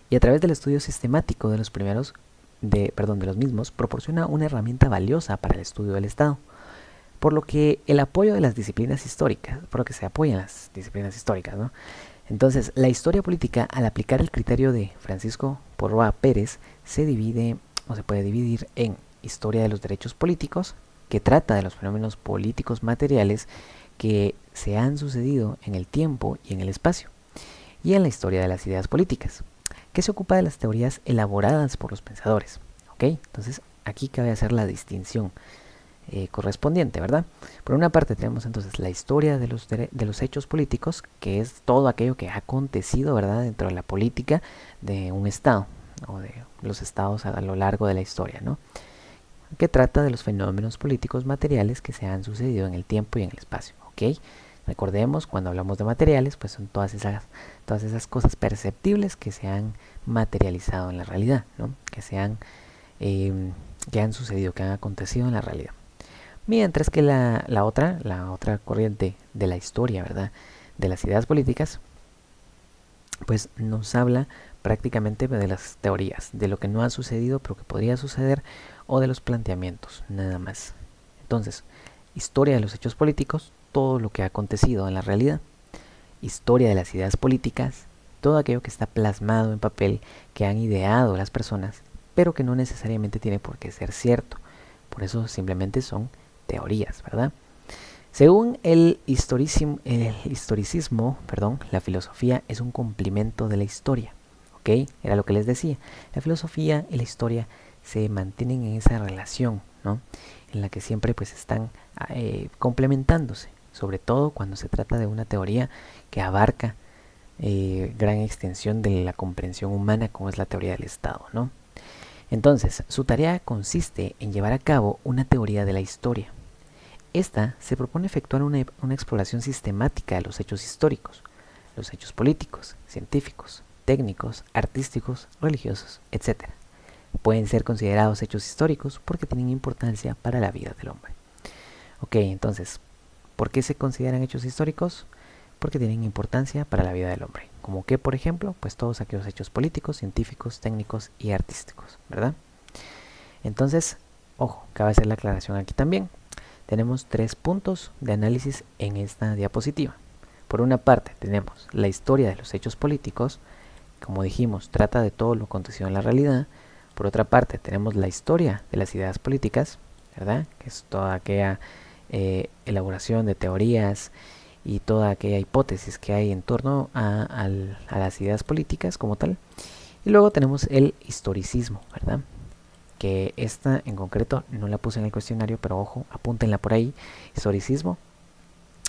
y a través del estudio sistemático de los mismos proporciona una herramienta valiosa para el estudio del Estado, por lo que se apoyan las disciplinas históricas, ¿no? Entonces, la historia política, al aplicar el criterio de Francisco Porroa Pérez, se puede dividir en historia de los derechos políticos, que trata de los fenómenos políticos materiales que se han sucedido en el tiempo y en el espacio, y en la historia de las ideas políticas, que se ocupa de las teorías elaboradas por los pensadores. ¿Ok? Entonces, aquí cabe hacer la distinción. correspondiente, ¿verdad? Por una parte tenemos entonces la historia de los hechos políticos, que es todo aquello que ha acontecido, ¿verdad?, dentro de la política de un estado o de los estados a lo largo de la historia, ¿no? Que trata de los fenómenos políticos materiales que se han sucedido en el tiempo y en el espacio, ¿ok? Recordemos, cuando hablamos de materiales, pues son todas esas cosas perceptibles que se han materializado en la realidad, ¿no? Que han sucedido, que han acontecido en la realidad. Mientras que la otra corriente de la historia, ¿verdad?, de las ideas políticas, pues nos habla prácticamente de las teorías, de lo que no ha sucedido pero que podría suceder, o de los planteamientos, nada más. Entonces, historia de los hechos políticos, todo lo que ha acontecido en la realidad. Historia de las ideas políticas, todo aquello que está plasmado en papel, que han ideado las personas, pero que no necesariamente tiene por qué ser cierto. Por eso simplemente son teorías, ¿verdad? Según el historicismo, la filosofía es un complemento de la historia, ¿ok? Era lo que les decía. La filosofía y la historia se mantienen en esa relación, ¿no?, en la que siempre pues están complementándose, sobre todo cuando se trata de una teoría que abarca gran extensión de la comprensión humana, como es la teoría del Estado, ¿no? Entonces, su tarea consiste en llevar a cabo una teoría de la historia. Esta se propone efectuar una exploración sistemática de los hechos históricos, los hechos políticos, científicos, técnicos, artísticos, religiosos, etc. Pueden ser considerados hechos históricos porque tienen importancia para la vida del hombre. Ok, entonces, ¿por qué se consideran hechos históricos? Porque tienen importancia para la vida del hombre. Como que, por ejemplo, pues todos aquellos hechos políticos, científicos, técnicos y artísticos, ¿verdad? Entonces, ojo, cabe hacer la aclaración aquí también. Tenemos 3 puntos de análisis en esta diapositiva. Por una parte, tenemos la historia de los hechos políticos. Como dijimos, trata de todo lo acontecido en la realidad. Por otra parte, tenemos la historia de las ideas políticas, ¿verdad?, que es toda aquella elaboración de teorías y toda aquella hipótesis que hay en torno a las ideas políticas como tal. Y luego tenemos el historicismo, ¿verdad?, que esta en concreto no la puse en el cuestionario, pero ojo, apúntenla por ahí. Historicismo,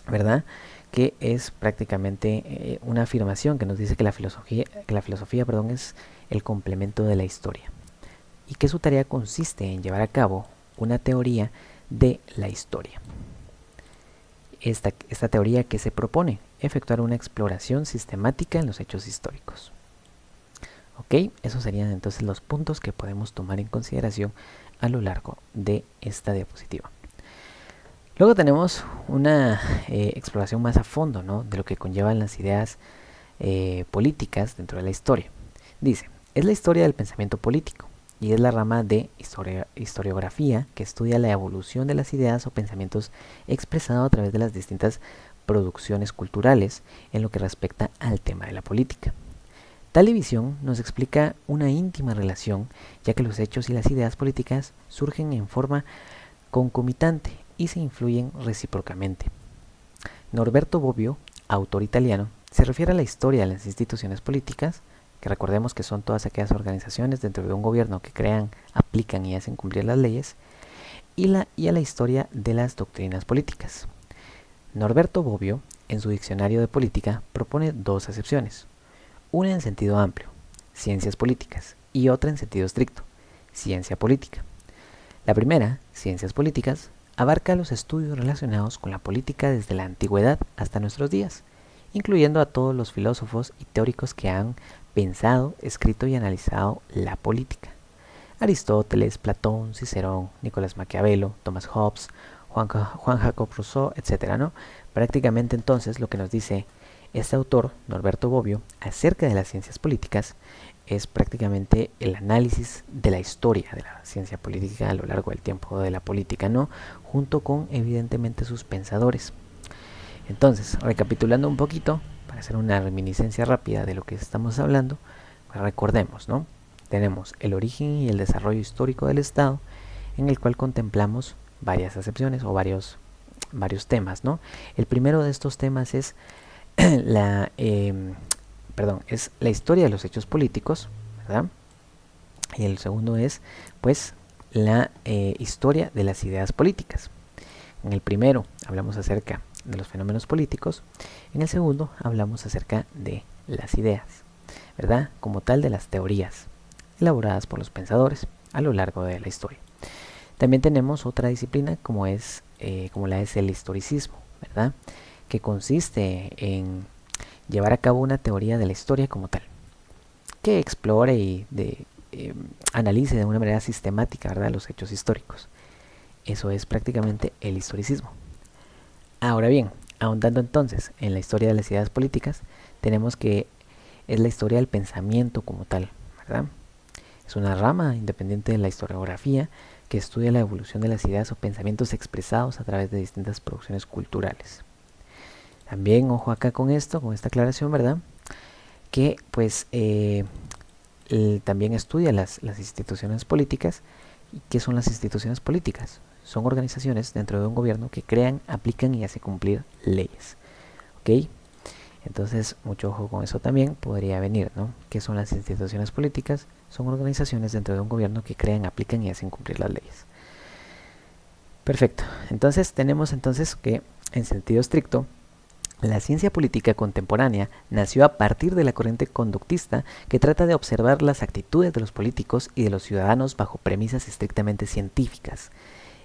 ¿verdad?, que es prácticamente una afirmación que nos dice que la filosofía es el complemento de la historia, y que su tarea consiste en llevar a cabo una teoría de la historia. Esta teoría que se propone efectuar una exploración sistemática en los hechos históricos. Ok, esos serían entonces los puntos que podemos tomar en consideración a lo largo de esta diapositiva. Luego tenemos una exploración más a fondo, ¿no?, de lo que conllevan las ideas políticas dentro de la historia. Dice, es la historia del pensamiento político y es la rama de historiografía que estudia la evolución de las ideas o pensamientos expresados a través de las distintas producciones culturales en lo que respecta al tema de la política. Tal división nos explica una íntima relación, ya que los hechos y las ideas políticas surgen en forma concomitante y se influyen recíprocamente. Norberto Bobbio, autor italiano, se refiere a la historia de las instituciones políticas, que recordemos que son todas aquellas organizaciones dentro de un gobierno que crean, aplican y hacen cumplir las leyes, y a la historia de las doctrinas políticas. Norberto Bobbio, en su diccionario de política, propone 2 acepciones. Una en sentido amplio, ciencias políticas, y otra en sentido estricto, ciencia política. La primera, ciencias políticas, abarca los estudios relacionados con la política desde la antigüedad hasta nuestros días, incluyendo a todos los filósofos y teóricos que han pensado, escrito y analizado la política. Aristóteles, Platón, Cicerón, Nicolás Maquiavelo, Thomas Hobbes, Juan Jacob Rousseau, etc., ¿no? Prácticamente entonces lo que nos dice este autor, Norberto Bobbio, acerca de las ciencias políticas es prácticamente el análisis de la historia de la ciencia política a lo largo del tiempo de la política, ¿no?, junto con evidentemente sus pensadores. Entonces, recapitulando un poquito, para hacer una reminiscencia rápida de lo que estamos hablando, pues recordemos, ¿no? Tenemos el origen y el desarrollo histórico del Estado, en el cual contemplamos varias acepciones o varios temas, ¿no? El primero de estos temas es es la historia de los hechos políticos, ¿verdad? Y el segundo es, pues, la historia de las ideas políticas. En el primero hablamos acerca de los fenómenos políticos, en el segundo hablamos acerca de las ideas, ¿verdad? Como tal, de las teorías elaboradas por los pensadores a lo largo de la historia. También tenemos otra disciplina como la es el historicismo, ¿verdad? Que consiste en llevar a cabo una teoría de la historia como tal, que explore y analice de una manera sistemática, ¿verdad?, los hechos históricos. Eso es prácticamente el historicismo. Ahora bien, ahondando entonces en la historia de las ideas políticas, tenemos que es la historia del pensamiento como tal, ¿verdad? Es una rama independiente de la historiografía que estudia la evolución de las ideas o pensamientos expresados a través de distintas producciones culturales. También, ojo acá con esto, con esta aclaración, ¿verdad? Que pues también estudia las instituciones políticas. ¿Y qué son las instituciones políticas? Son organizaciones dentro de un gobierno que crean, aplican y hacen cumplir leyes. ¿Ok? Entonces, mucho ojo con eso también podría venir, ¿no? ¿Qué son las instituciones políticas? Son organizaciones dentro de un gobierno que crean, aplican y hacen cumplir las leyes. Perfecto. Entonces, tenemos que, en sentido estricto, la ciencia política contemporánea nació a partir de la corriente conductista que trata de observar las actitudes de los políticos y de los ciudadanos bajo premisas estrictamente científicas.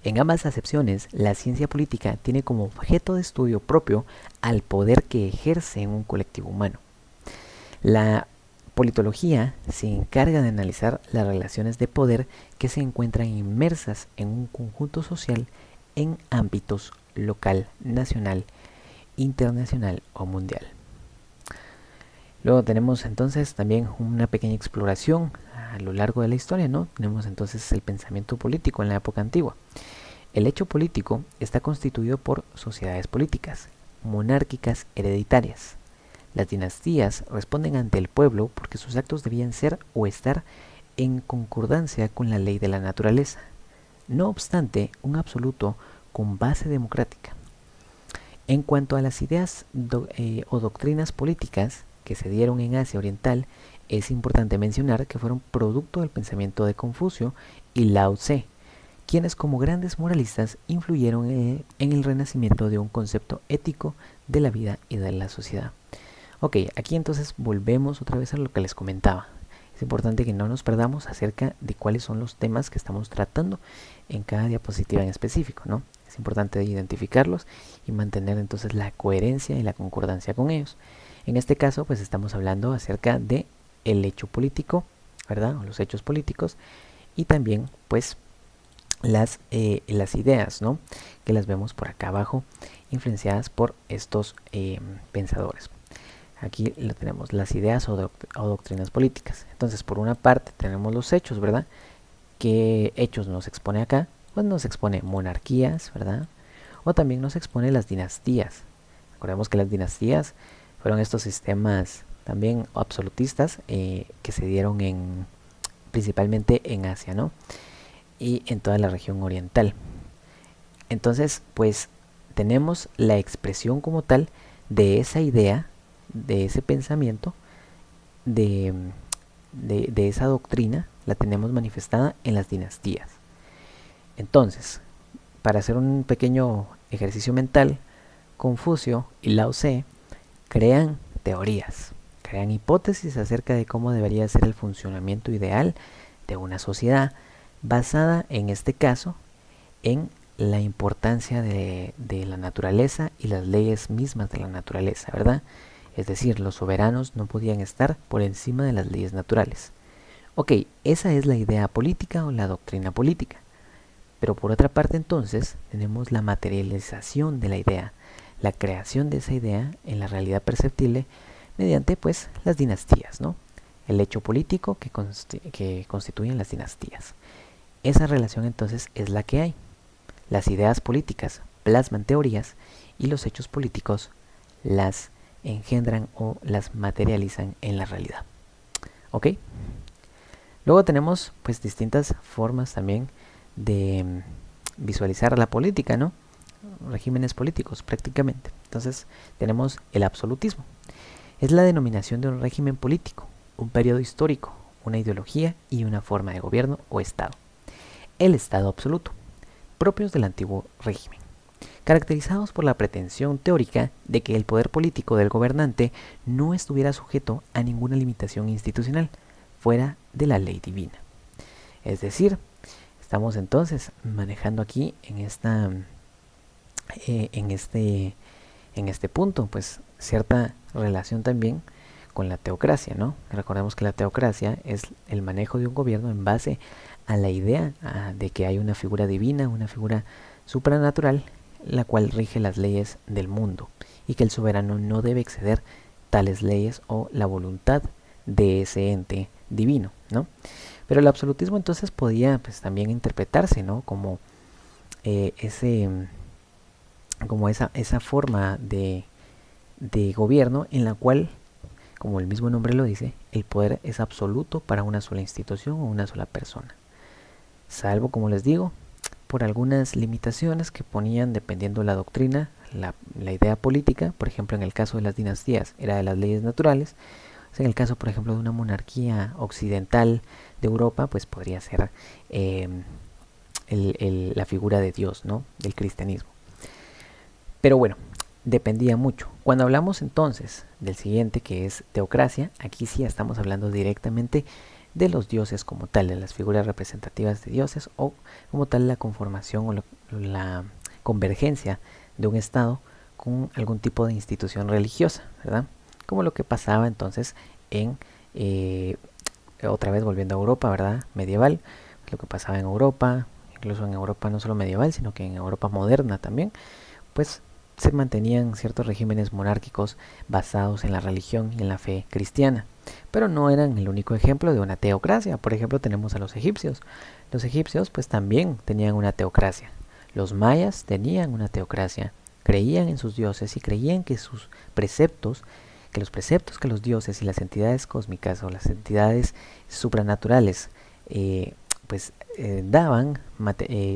En ambas acepciones, la ciencia política tiene como objeto de estudio propio al poder que ejerce en un colectivo humano. La politología se encarga de analizar las relaciones de poder que se encuentran inmersas en un conjunto social en ámbitos local, nacional, internacional o mundial. Luego tenemos entonces también una pequeña exploración a lo largo de la historia, ¿no? Tenemos entonces el pensamiento político en la época antigua. El hecho político está constituido por sociedades políticas, monárquicas hereditarias. Las dinastías responden ante el pueblo porque sus actos debían ser o estar en concordancia con la ley de la naturaleza. No obstante, un absoluto con base democrática. En cuanto a las ideas o doctrinas políticas que se dieron en Asia Oriental, es importante mencionar que fueron producto del pensamiento de Confucio y Lao Tse, quienes como grandes moralistas influyeron en el renacimiento de un concepto ético de la vida y de la sociedad. Ok, aquí entonces volvemos otra vez a lo que les comentaba. Es importante que no nos perdamos acerca de cuáles son los temas que estamos tratando en cada diapositiva en específico, ¿no? Es importante identificarlos y mantener entonces la coherencia y la concordancia con ellos. En este caso, pues estamos hablando acerca de el hecho político, ¿verdad? O los hechos políticos, y también, pues, las ideas, ¿no? Que las vemos por acá abajo, influenciadas por estos pensadores. Aquí lo tenemos, las ideas o doctrinas políticas. Entonces, por una parte tenemos los hechos, ¿verdad? ¿Qué hechos nos expone acá? Pues nos expone monarquías, ¿verdad? O también nos expone las dinastías. Recordemos que las dinastías fueron estos sistemas también absolutistas que se dieron principalmente en Asia, ¿no? Y en toda la región oriental. Entonces, pues tenemos la expresión como tal de esa idea, de ese pensamiento, de esa doctrina, la tenemos manifestada en las dinastías. Entonces, para hacer un pequeño ejercicio mental, Confucio y Lao Tse crean teorías, crean hipótesis acerca de cómo debería ser el funcionamiento ideal de una sociedad, basada en este caso en la importancia de la naturaleza y las leyes mismas de la naturaleza, ¿verdad? Es decir, los soberanos no podían estar por encima de las leyes naturales. Ok, esa es la idea política o la doctrina política. Pero por otra parte entonces tenemos la materialización de la idea, la creación de esa idea en la realidad perceptible mediante pues las dinastías, ¿no? El hecho político que constituyen las dinastías. Esa relación entonces es la que hay. Las ideas políticas plasman teorías y los hechos políticos las engendran o las materializan en la realidad. ¿Ok? Luego tenemos pues distintas formas también de visualizar la política, ¿no? Regímenes políticos prácticamente. Entonces tenemos el absolutismo. Es la denominación de un régimen político, un periodo histórico, una ideología y una forma de gobierno o estado. el Estado absoluto, propios del antiguo régimen, caracterizados por la pretensión teórica de que el poder político del gobernante no estuviera sujeto a ninguna limitación institucional fuera de la ley divina. Es decir, estamos entonces manejando aquí en este punto, pues cierta relación también con la teocracia, ¿no? Recordemos que la teocracia es el manejo de un gobierno en base a la idea de que hay una figura divina, una figura supranatural, la cual rige las leyes del mundo y que el soberano no debe exceder tales leyes o la voluntad de ese ente divino, ¿no? Pero el absolutismo entonces podía pues también interpretarse, ¿no? Como esa forma de gobierno en la cual, como el mismo nombre lo dice, el poder es absoluto para una sola institución o una sola persona, salvo, como les digo, por algunas limitaciones que ponían dependiendo de la doctrina, la idea política. Por ejemplo, en el caso de las dinastías era de las leyes naturales. En el caso, por ejemplo, de una monarquía occidental de Europa, pues podría ser la figura de Dios, ¿no? Del cristianismo. Pero bueno, dependía mucho. Cuando hablamos entonces del siguiente, que es teocracia, aquí sí estamos hablando directamente de los dioses como tal, de las figuras representativas de dioses, o como tal la conformación o la convergencia de un estado con algún tipo de institución religiosa, ¿verdad? Como lo que pasaba entonces en, otra vez volviendo a Europa, ¿verdad? Medieval, lo que pasaba en Europa, incluso en Europa no solo medieval, sino que en Europa moderna también, pues se mantenían ciertos regímenes monárquicos basados en la religión y en la fe cristiana. Pero no eran el único ejemplo de una teocracia. Por ejemplo, tenemos a los egipcios. Los egipcios pues también tenían una teocracia. Los mayas tenían una teocracia. Creían en sus dioses y creían que sus preceptos, que los preceptos que los dioses y las entidades cósmicas o las entidades supranaturales daban,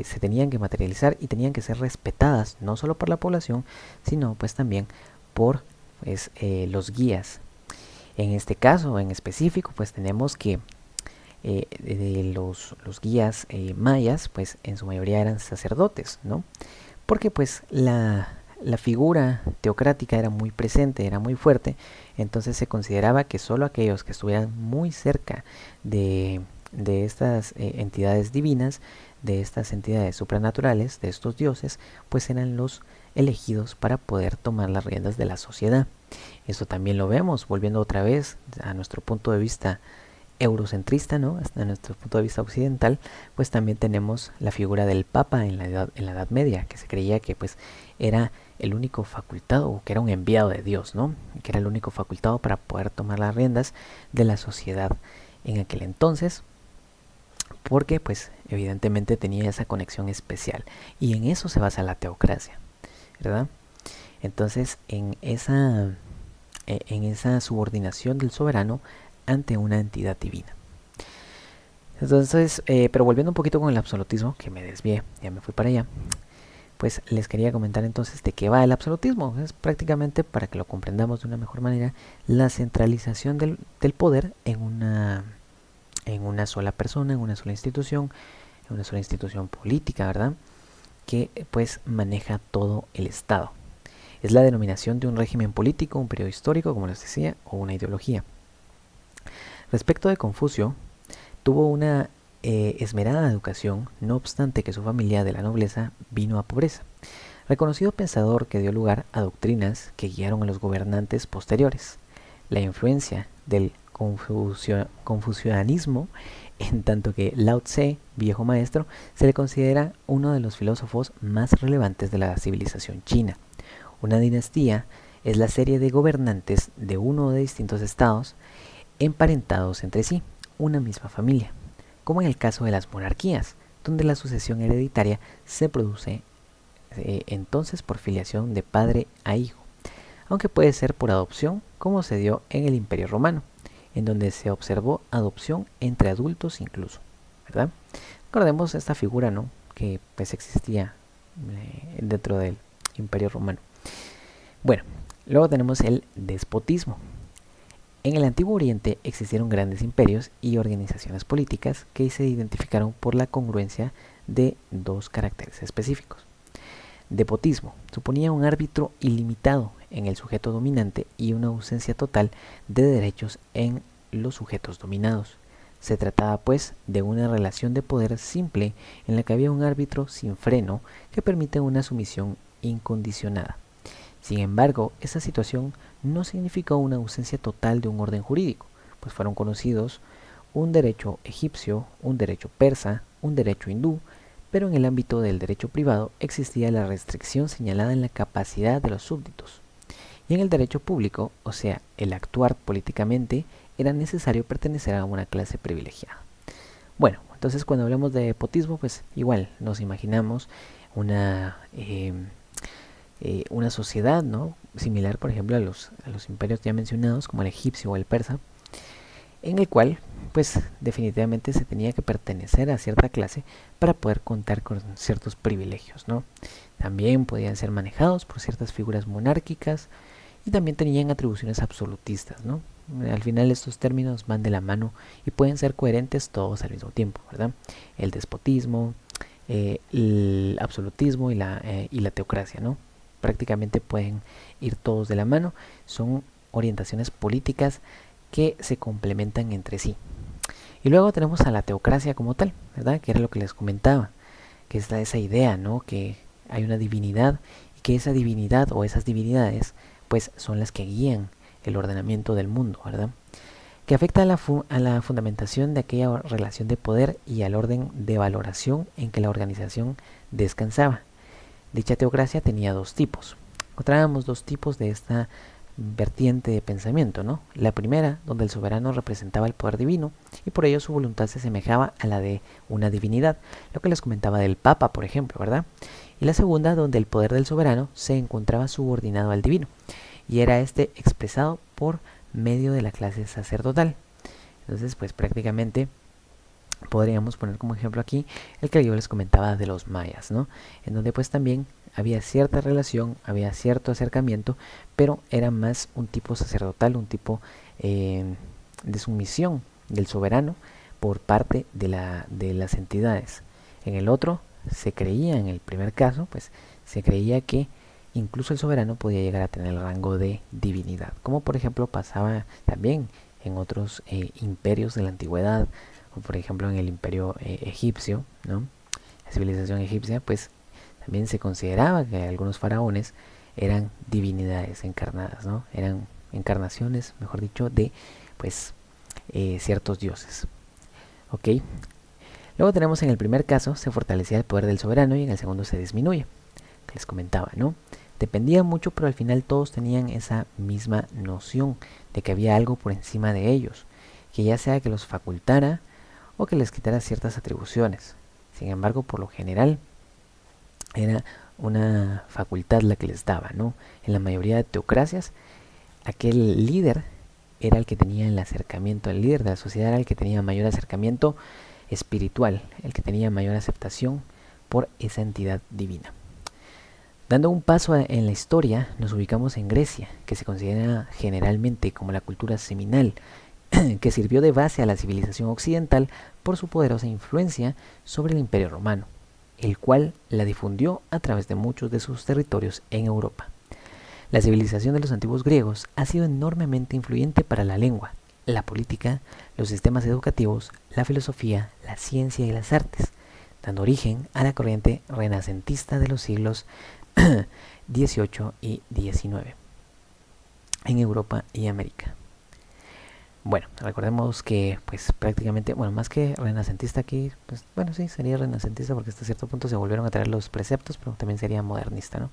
se tenían que materializar y tenían que ser respetadas no solo por la población, sino pues también por los guías. En este caso en específico pues tenemos que los guías mayas pues en su mayoría eran sacerdotes, ¿no? Porque pues la figura teocrática era muy presente, era muy fuerte, entonces se consideraba que solo aquellos que estuvieran muy cerca de estas entidades divinas, de estas entidades supranaturales, de estos dioses, pues eran los elegidos para poder tomar las riendas de la sociedad. Esto también lo vemos, volviendo otra vez a nuestro punto de vista eurocentrista, ¿no? A nuestro punto de vista occidental, pues también tenemos la figura del Papa en la Edad Media, que se creía que pues era el único facultado, o que era un enviado de Dios, ¿no? Que era el único facultado para poder tomar las riendas de la sociedad en aquel entonces, porque pues evidentemente tenía esa conexión especial, y en eso se basa la teocracia, ¿verdad? Entonces en esa subordinación del soberano ante una entidad divina. Entonces, pero volviendo un poquito con el absolutismo, que me desvié, ya me fui para allá, pues les quería comentar entonces de qué va el absolutismo. Es prácticamente, para que lo comprendamos de una mejor manera, la centralización del poder en una sola persona, en una sola institución política, ¿verdad? Que pues maneja todo el Estado. Es la denominación de un régimen político, un periodo histórico, como les decía, o una ideología. Respecto de Confucio, tuvo una esmerada educación, no obstante que su familia de la nobleza vino a pobreza. Reconocido pensador que dio lugar a doctrinas que guiaron a los gobernantes posteriores. La influencia del confucianismo, en tanto que Lao Tse, viejo maestro, se le considera uno de los filósofos más relevantes de la civilización china. Una dinastía es la serie de gobernantes de uno de distintos estados emparentados entre sí, una misma familia, como en el caso de las monarquías, donde la sucesión hereditaria se produce entonces por filiación de padre a hijo, aunque puede ser por adopción, como se dio en el Imperio Romano, en donde se observó adopción entre adultos incluso, ¿verdad? Recordemos esta figura, ¿no?, que pues existía dentro del Imperio Romano. Bueno, luego tenemos el despotismo. En el Antiguo Oriente existieron grandes imperios y organizaciones políticas que se identificaron por la congruencia de dos caracteres específicos. Despotismo suponía un árbitro ilimitado en el sujeto dominante y una ausencia total de derechos en los sujetos dominados. Se trataba pues de una relación de poder simple en la que había un árbitro sin freno que permite una sumisión incondicionada. Sin embargo, esa situación no significó una ausencia total de un orden jurídico, pues fueron conocidos un derecho egipcio, un derecho persa, un derecho hindú, pero en el ámbito del derecho privado existía la restricción señalada en la capacidad de los súbditos. Y en el derecho público, o sea, el actuar políticamente, era necesario pertenecer a una clase privilegiada. Bueno, entonces cuando hablamos de despotismo, pues igual nos imaginamos una, una sociedad, ¿no? Similar, por ejemplo, a los imperios ya mencionados, como el egipcio o el persa, en el cual pues definitivamente se tenía que pertenecer a cierta clase para poder contar con ciertos privilegios, ¿no? También podían ser manejados por ciertas figuras monárquicas y también tenían atribuciones absolutistas, ¿no? Al final estos términos van de la mano y pueden ser coherentes todos al mismo tiempo, ¿verdad? El despotismo, el absolutismo y la teocracia, ¿no? Prácticamente pueden ir todos de la mano, son orientaciones políticas que se complementan entre sí. Y luego tenemos a la teocracia como tal, ¿verdad? Que era lo que les comentaba, que es esa idea, ¿no? Que hay una divinidad y que esa divinidad o esas divinidades pues son las que guían el ordenamiento del mundo, ¿verdad? Que afecta a la fundamentación de aquella relación de poder y al orden de valoración en que la organización descansaba. Dicha teocracia tenía dos tipos. Encontrábamos dos tipos de esta vertiente de pensamiento, ¿no? La primera, donde el soberano representaba el poder divino y por ello su voluntad se asemejaba a la de una divinidad, lo que les comentaba del Papa, por ejemplo, ¿verdad? Y la segunda, donde el poder del soberano se encontraba subordinado al divino y era este expresado por medio de la clase sacerdotal. Entonces, pues prácticamente podríamos poner como ejemplo aquí el que yo les comentaba de los mayas, ¿no? En donde pues también había cierta relación, había cierto acercamiento, pero era más un tipo sacerdotal, un tipo de sumisión del soberano por parte de las entidades. En el otro se creía, en el primer caso, pues se creía que incluso el soberano podía llegar a tener el rango de divinidad, como por ejemplo pasaba también en otros imperios de la antigüedad, o por ejemplo en el imperio egipcio, ¿no? La civilización egipcia, pues también se consideraba que algunos faraones eran divinidades encarnadas, ¿no? Eran encarnaciones, mejor dicho, de pues ciertos dioses. ¿Ok? Luego tenemos en el primer caso se fortalecía el poder del soberano y en el segundo se disminuye, que les comentaba, ¿no? Dependía mucho, pero al final todos tenían esa misma noción de que había algo por encima de ellos, que ya sea que los facultara o que les quitara ciertas atribuciones. Sin embargo, por lo general, era una facultad la que les daba, ¿no? En la mayoría de teocracias, aquel líder era el que tenía el acercamiento, el líder de la sociedad era el que tenía mayor acercamiento espiritual, el que tenía mayor aceptación por esa entidad divina. Dando un paso en la historia, nos ubicamos en Grecia, que se considera generalmente como la cultura seminal, que sirvió de base a la civilización occidental por su poderosa influencia sobre el Imperio Romano, el cual la difundió a través de muchos de sus territorios en Europa. La civilización de los antiguos griegos ha sido enormemente influyente para la lengua, la política, los sistemas educativos, la filosofía, la ciencia y las artes, dando origen a la corriente renacentista de los siglos XVIII y XIX en Europa y América. Bueno, recordemos que pues prácticamente, bueno, más que renacentista aquí, pues bueno, sí, sería renacentista porque hasta cierto punto se volvieron a traer los preceptos, pero también sería modernista, ¿no?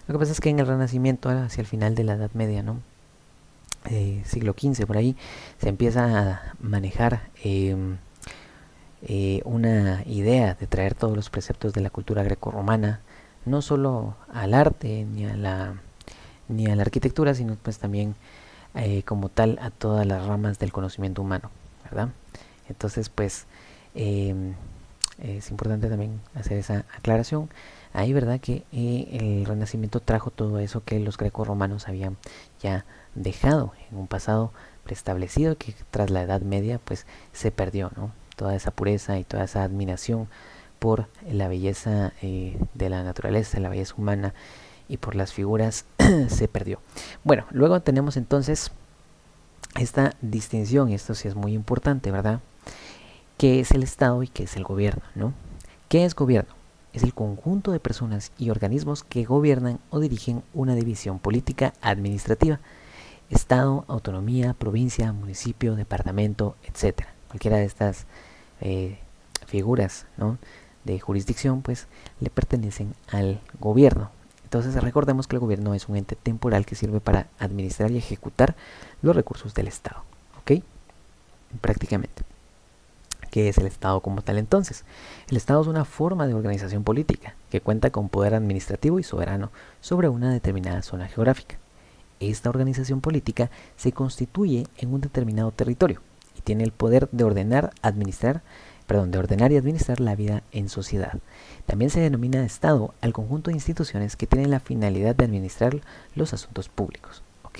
Lo que pasa es que en el Renacimiento, hacia el final de la Edad Media, ¿no? Siglo XV, por ahí, se empieza a manejar una idea de traer todos los preceptos de la cultura grecorromana, no solo al arte ni a la arquitectura, sino pues también como tal a todas las ramas del conocimiento humano, ¿verdad? Entonces pues es importante también hacer esa aclaración ahí, ¿verdad? Que el Renacimiento trajo todo eso que los grecorromanos habían ya dejado en un pasado preestablecido, que tras la Edad Media pues se perdió, ¿no? Toda esa pureza y toda esa admiración por la belleza de la naturaleza, la belleza humana y por las figuras se perdió. Bueno, luego tenemos entonces esta distinción, y esto sí es muy importante, ¿verdad? ¿Qué es el Estado y qué es el gobierno, ¿no? ¿Qué es gobierno? Es el conjunto de personas y organismos que gobiernan o dirigen una división política administrativa. Estado, autonomía, provincia, municipio, departamento, etcétera. Cualquiera de estas figuras, ¿no?, de jurisdicción, pues le pertenecen al gobierno. Entonces recordemos que el gobierno es un ente temporal que sirve para administrar y ejecutar los recursos del Estado. ¿Ok? Prácticamente. ¿Qué es el Estado como tal entonces? El Estado es una forma de organización política que cuenta con poder administrativo y soberano sobre una determinada zona geográfica. Esta organización política se constituye en un determinado territorio y tiene el poder de ordenar y administrar la vida en sociedad. También se denomina Estado al conjunto de instituciones que tienen la finalidad de administrar los asuntos públicos. ¿Ok?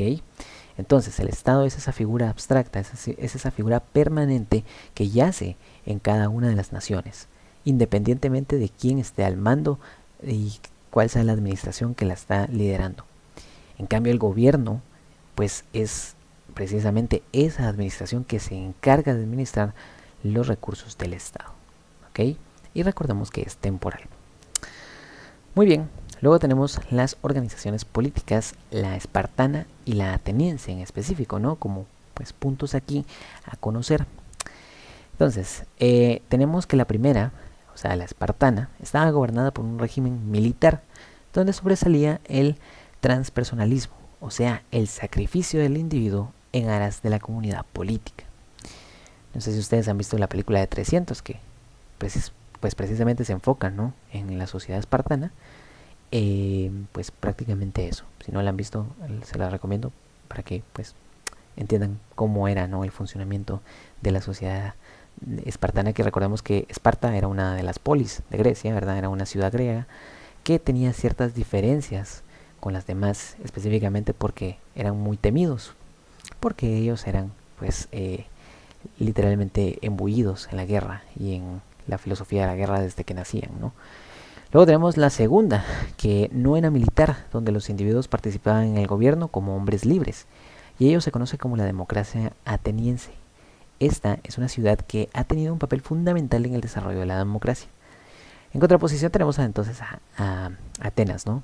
Entonces, el Estado es esa figura abstracta, es esa figura permanente que yace en cada una de las naciones, independientemente de quién esté al mando y cuál sea la administración que la está liderando. En cambio, el gobierno, pues es precisamente esa administración que se encarga de administrar los recursos del Estado. ¿Ok? Y recordemos que es temporal. Muy bien, luego tenemos las organizaciones políticas, la espartana y la ateniense en específico, ¿no? Como pues puntos aquí a conocer. Entonces, tenemos que la primera, o sea, la espartana, estaba gobernada por un régimen militar, donde sobresalía el transpersonalismo, o sea, el sacrificio del individuo en aras de la comunidad política. No sé si ustedes han visto la película de 300, que pues precisamente se enfoca, ¿no?, en la sociedad espartana. Pues prácticamente eso. Si no la han visto, se la recomiendo para que pues entiendan cómo era, ¿no?, el funcionamiento de la sociedad espartana, que recordemos que Esparta era una de las polis de Grecia, ¿verdad? Era una ciudad griega que tenía ciertas diferencias con las demás, específicamente porque eran muy temidos, porque ellos eran pues literalmente embuidos en la guerra y en la filosofía de la guerra desde que nacían, ¿no? Luego tenemos la segunda, que no era militar, donde los individuos participaban en el gobierno como hombres libres, y ello se conoce como la democracia ateniense. Esta es una ciudad que ha tenido un papel fundamental en el desarrollo de la democracia. En contraposición tenemos entonces a Atenas, ¿no?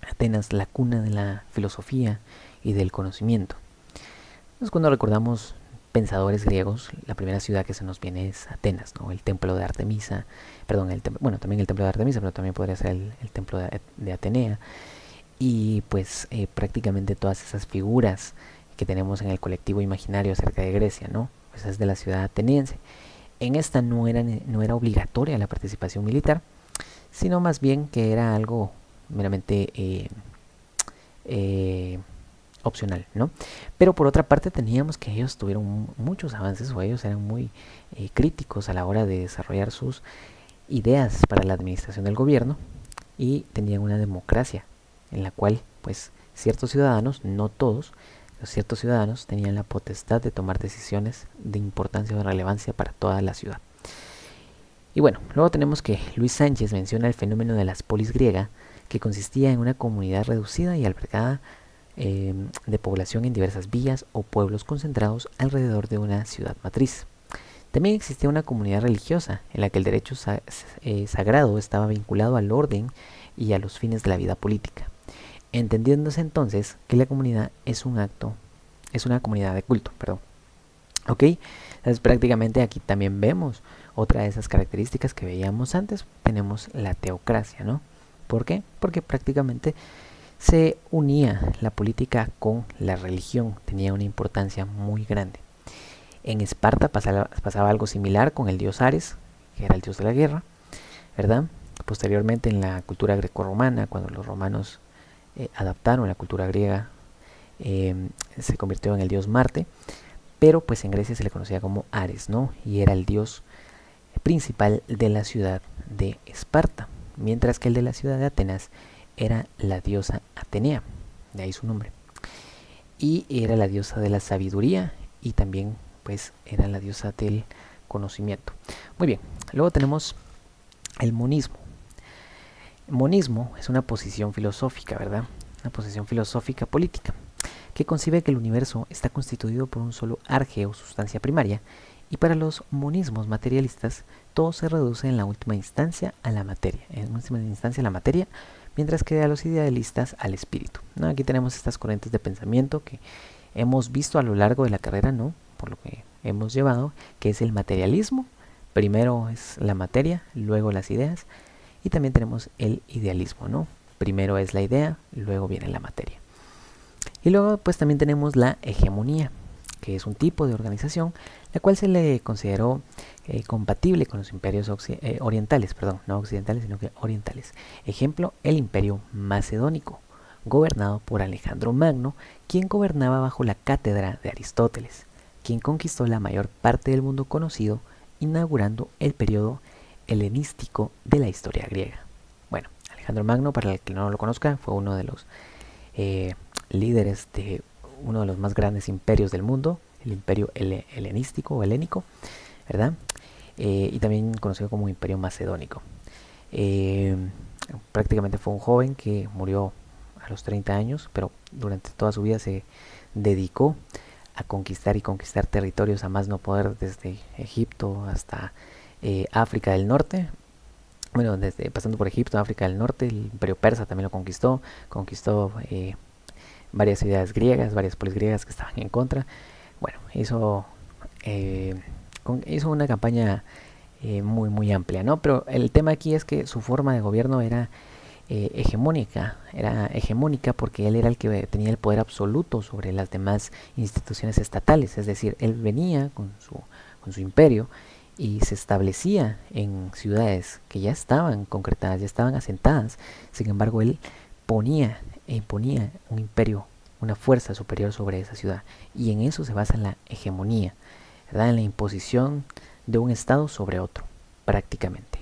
Atenas, la cuna de la filosofía y del conocimiento. Entonces, cuando recordamos pensadores griegos, la primera ciudad que se nos viene es Atenas, ¿no? El templo de Artemisa, perdón, también el templo de Artemisa, pero también podría ser el templo de Atenea. Y pues prácticamente todas esas figuras que tenemos en el colectivo imaginario acerca de Grecia, ¿no? Pues es de la ciudad ateniense. En esta no era obligatoria la participación militar, sino más bien que era algo meramente opcional, ¿no? Pero por otra parte teníamos que ellos tuvieron muchos avances, o ellos eran muy críticos a la hora de desarrollar sus ideas para la administración del gobierno, y tenían una democracia en la cual pues ciertos ciudadanos, no todos, ciertos ciudadanos tenían la potestad de tomar decisiones de importancia o de relevancia para toda la ciudad. Y bueno, luego tenemos que Luis Sánchez menciona el fenómeno de las polis griega, que consistía en una comunidad reducida y albergada de población en diversas villas o pueblos concentrados alrededor de una ciudad matriz. También existía una comunidad religiosa en la que el derecho sagrado estaba vinculado al orden y a los fines de la vida política, entendiéndose entonces que la comunidad es una comunidad de culto, perdón. ¿Ok? Entonces prácticamente aquí también vemos otra de esas características que veíamos antes. Tenemos la teocracia, ¿no? ¿Por qué? Porque prácticamente se unía la política con la religión, tenía una importancia muy grande. En Esparta pasaba algo similar con el dios Ares, que era el dios de la guerra, ¿verdad? Posteriormente en la cultura grecorromana, cuando los romanos adaptaron la cultura griega, se convirtió en el dios Marte, pero pues en Grecia se le conocía como Ares, ¿no? Y era el dios principal de la ciudad de Esparta, mientras que el de la ciudad de Atenas era la diosa Atenea, de ahí su nombre, y era la diosa de la sabiduría y también pues era la diosa del conocimiento. Muy bien, luego tenemos El monismo. Monismo es una posición filosófica, ¿verdad? Una posición filosófica política, que concibe que el universo está constituido por un solo arge o sustancia primaria, y para los monismos materialistas, todo se reduce en la última instancia a la materia, mientras que a los idealistas al espíritu, ¿no? Aquí tenemos estas corrientes de pensamiento que hemos visto a lo largo de la carrera, ¿no? Por lo que hemos llevado, que es el materialismo. Primero es la materia, luego las ideas, y también tenemos el idealismo, ¿no? Primero es la idea, luego viene la materia. Y luego pues también tenemos la hegemonía, que es un tipo de organización, la cual se le consideró compatible con los imperios orientales, perdón, no occidentales, sino que orientales. Ejemplo, el imperio macedónico, gobernado por Alejandro Magno, quien gobernaba bajo la cátedra de Aristóteles, quien conquistó la mayor parte del mundo conocido, inaugurando el periodo helenístico de la historia griega. Bueno, Alejandro Magno, para el que no lo conozca, fue uno de los líderes de uno de los más grandes imperios del mundo, el imperio helenístico o helénico, ¿verdad? Y también conocido como imperio macedónico. Prácticamente fue un joven que murió a los 30 años, pero durante toda su vida se dedicó a conquistar territorios a más no poder, desde Egipto hasta África del Norte. Bueno, pasando por Egipto, África del Norte, el imperio persa también lo conquistó varias ciudades griegas, varias polis griegas que estaban en contra. Bueno, hizo una campaña muy amplia, ¿no? Pero el tema aquí es que su forma de gobierno era hegemónica porque él era el que tenía el poder absoluto sobre las demás instituciones estatales, es decir, él venía con su imperio y se establecía en ciudades que ya estaban concretadas, ya estaban asentadas. Sin embargo, él imponía un imperio, una fuerza superior sobre esa ciudad, y en eso se basa la hegemonía, ¿verdad? En la imposición de un estado sobre otro, prácticamente.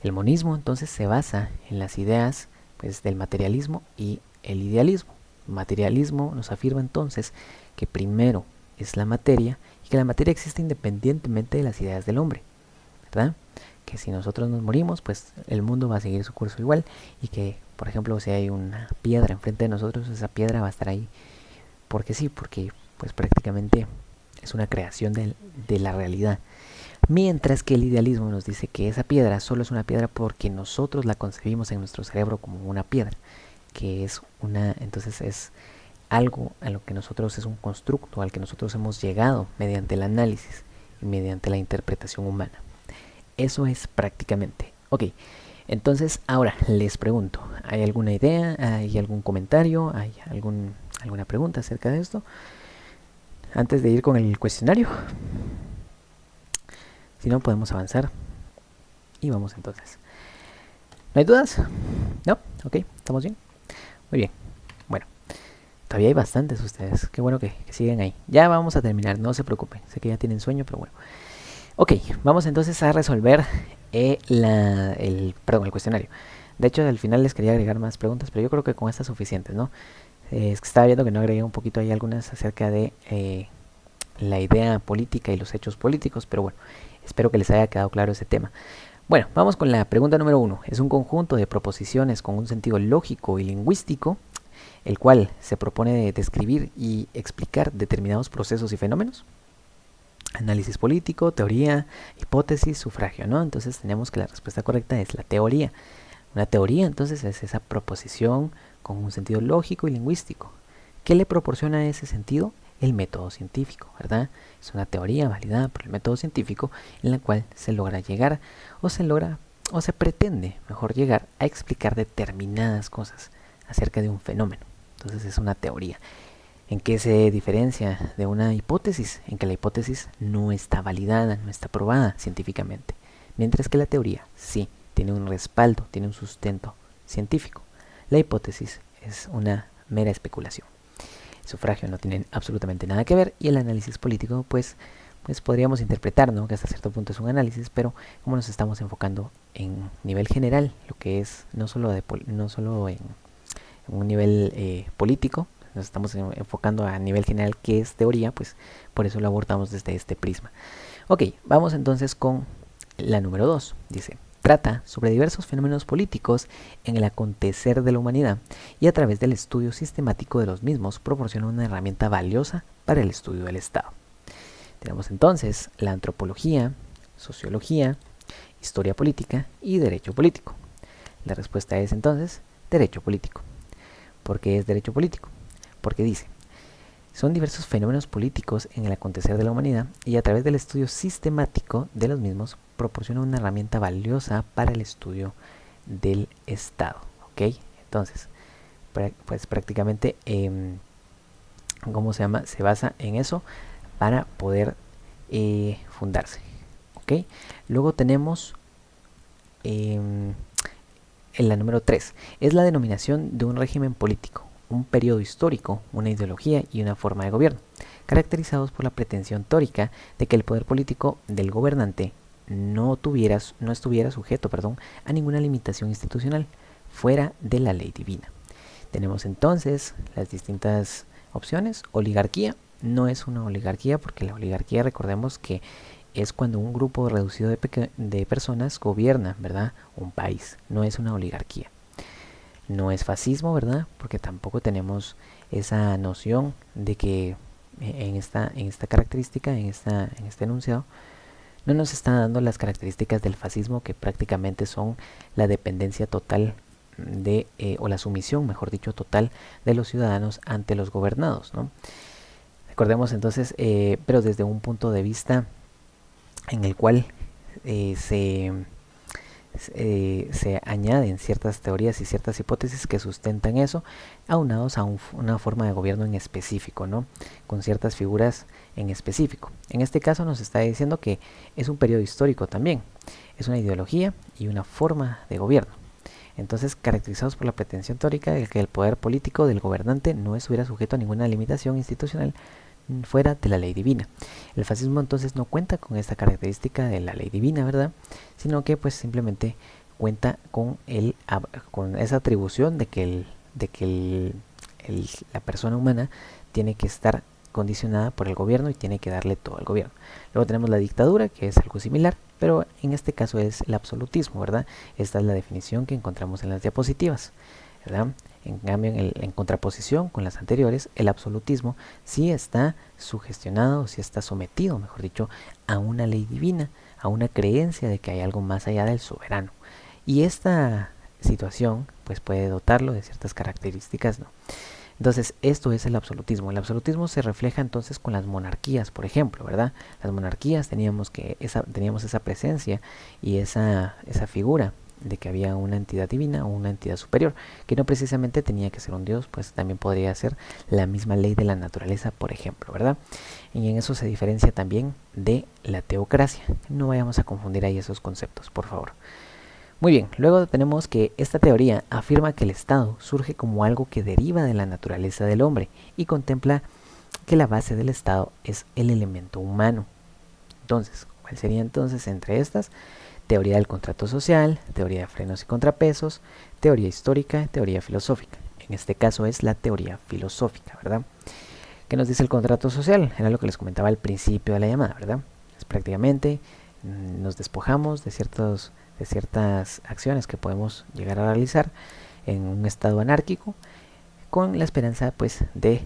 El monismo entonces se basa en las ideas pues, del materialismo y el idealismo. El materialismo nos afirma entonces que primero es la materia y que la materia existe independientemente de las ideas del hombre, ¿verdad? Que si nosotros nos morimos, pues el mundo va a seguir su curso igual, y que, por ejemplo, si hay una piedra enfrente de nosotros, esa piedra va a estar ahí porque sí, porque pues prácticamente es una creación de la realidad. Mientras que el idealismo nos dice que esa piedra solo es una piedra porque nosotros la concebimos en nuestro cerebro como una piedra, que entonces es algo a lo que nosotros, es un constructo al que nosotros hemos llegado mediante el análisis y mediante la interpretación humana. Eso es prácticamente. Ok, entonces ahora les pregunto, ¿hay alguna idea? ¿Hay algún comentario? ¿Hay alguna pregunta acerca de esto? Antes de ir con el cuestionario. Si no, podemos avanzar. Y vamos entonces. ¿No hay dudas? ¿No? Ok, ¿estamos bien? Muy bien. Bueno, todavía hay bastantes ustedes. Qué bueno que siguen ahí. Ya vamos a terminar, no se preocupen. Sé que ya tienen sueño, pero bueno. Ok, vamos entonces a resolver el cuestionario. De hecho, al final les quería agregar más preguntas, pero yo creo que con estas suficientes, ¿no? Es que estaba viendo que no agregué un poquito ahí algunas acerca de la idea política y los hechos políticos, pero bueno, espero que les haya quedado claro ese tema. Bueno, vamos con la pregunta número 1. Es un conjunto de proposiciones con un sentido lógico y lingüístico, el cual se propone describir y explicar determinados procesos y fenómenos. Análisis político, teoría, hipótesis, sufragio, ¿no? Entonces tenemos que la respuesta correcta es la teoría. Una teoría entonces es esa proposición con un sentido lógico y lingüístico. ¿Qué le proporciona ese sentido? El método científico, ¿verdad? Es una teoría validada por el método científico en la cual se logra llegar o se pretende mejor llegar a explicar determinadas cosas acerca de un fenómeno. Entonces es una teoría. ¿En qué se diferencia de una hipótesis? En que la hipótesis no está validada, no está probada científicamente, mientras que la teoría sí tiene un respaldo, tiene un sustento científico. La hipótesis es una mera especulación. El sufragio no tiene absolutamente nada que ver, y el análisis político pues podríamos interpretar, ¿no?, que hasta cierto punto es un análisis, pero como nos estamos enfocando en nivel general, lo que es no solo en un nivel político, nos estamos enfocando a nivel general que es teoría, pues por eso lo abordamos desde este prisma. Ok, vamos entonces con la número 2. Dice, Trata sobre diversos fenómenos políticos en el acontecer de la humanidad y a través del estudio sistemático de los mismos proporciona una herramienta valiosa para el estudio del Estado. Tenemos entonces la antropología, sociología, historia política y derecho político. La respuesta es entonces derecho político. ¿Por qué es derecho político? Porque dice, son diversos fenómenos políticos en el acontecer de la humanidad y a través del estudio sistemático de los mismos proporciona una herramienta valiosa para el estudio del Estado. ¿Ok? Entonces, pues prácticamente, ¿cómo se llama? Se basa en eso para poder fundarse. ¿Ok? Luego tenemos en la número 3. Es la denominación de un régimen político, un periodo histórico, una ideología y una forma de gobierno, caracterizados por la pretensión tórica de que el poder político del gobernante no estuviera sujeto a ninguna limitación institucional fuera de la ley divina. Tenemos entonces las distintas opciones. Oligarquía no es una oligarquía, porque la oligarquía, recordemos que es cuando un grupo reducido de personas gobierna, ¿verdad?, un país. No es una oligarquía. No es fascismo, ¿verdad?, porque tampoco tenemos esa noción de que en esta característica, en este enunciado, no nos está dando las características del fascismo, que prácticamente son la dependencia total o la sumisión, mejor dicho, total de los ciudadanos ante los gobernados, ¿no? Recordemos entonces, pero desde un punto de vista en el cual se añaden ciertas teorías y ciertas hipótesis que sustentan eso, aunados a una forma de gobierno en específico, ¿no?, con ciertas figuras en específico. En este caso nos está diciendo que es un periodo histórico también, es una ideología y una forma de gobierno. Entonces, caracterizados por la pretensión tórica de que el poder político del gobernante no estuviera sujeto a ninguna limitación institucional fuera de la ley divina. El fascismo entonces no cuenta con esta característica de la ley divina, ¿verdad?, sino que pues simplemente cuenta con esa atribución de que la persona humana tiene que estar condicionada por el gobierno y tiene que darle todo al gobierno. Luego tenemos la dictadura, que es algo similar, pero en este caso es el absolutismo, ¿verdad? Esta es la definición que encontramos en las diapositivas, ¿verdad? En cambio, en contraposición con las anteriores, el absolutismo sí está sugestionado, sí está sometido, mejor dicho, a una ley divina, a una creencia de que hay algo más allá del soberano. Y esta situación pues puede dotarlo de ciertas características, ¿no? Entonces, esto es el absolutismo. El absolutismo se refleja entonces con las monarquías, por ejemplo, ¿verdad? Las monarquías teníamos esa presencia y esa figura de que había una entidad divina o una entidad superior, que no precisamente tenía que ser un dios, pues también podría ser la misma ley de la naturaleza, por ejemplo, ¿verdad? Y en eso se diferencia también de la teocracia. No vayamos a confundir ahí esos conceptos, por favor. Muy bien, luego tenemos que esta teoría afirma que el Estado surge como algo que deriva de la naturaleza del hombre y contempla que la base del Estado es el elemento humano. Entonces, ¿cuál sería entonces entre estas? Teoría del contrato social, teoría de frenos y contrapesos, teoría histórica, teoría filosófica. En este caso es la teoría filosófica, ¿verdad? ¿Qué nos dice el contrato social? Era lo que les comentaba al principio de la llamada, ¿verdad? Es prácticamente nos despojamos de ciertas acciones que podemos llegar a realizar en un estado anárquico con la esperanza pues de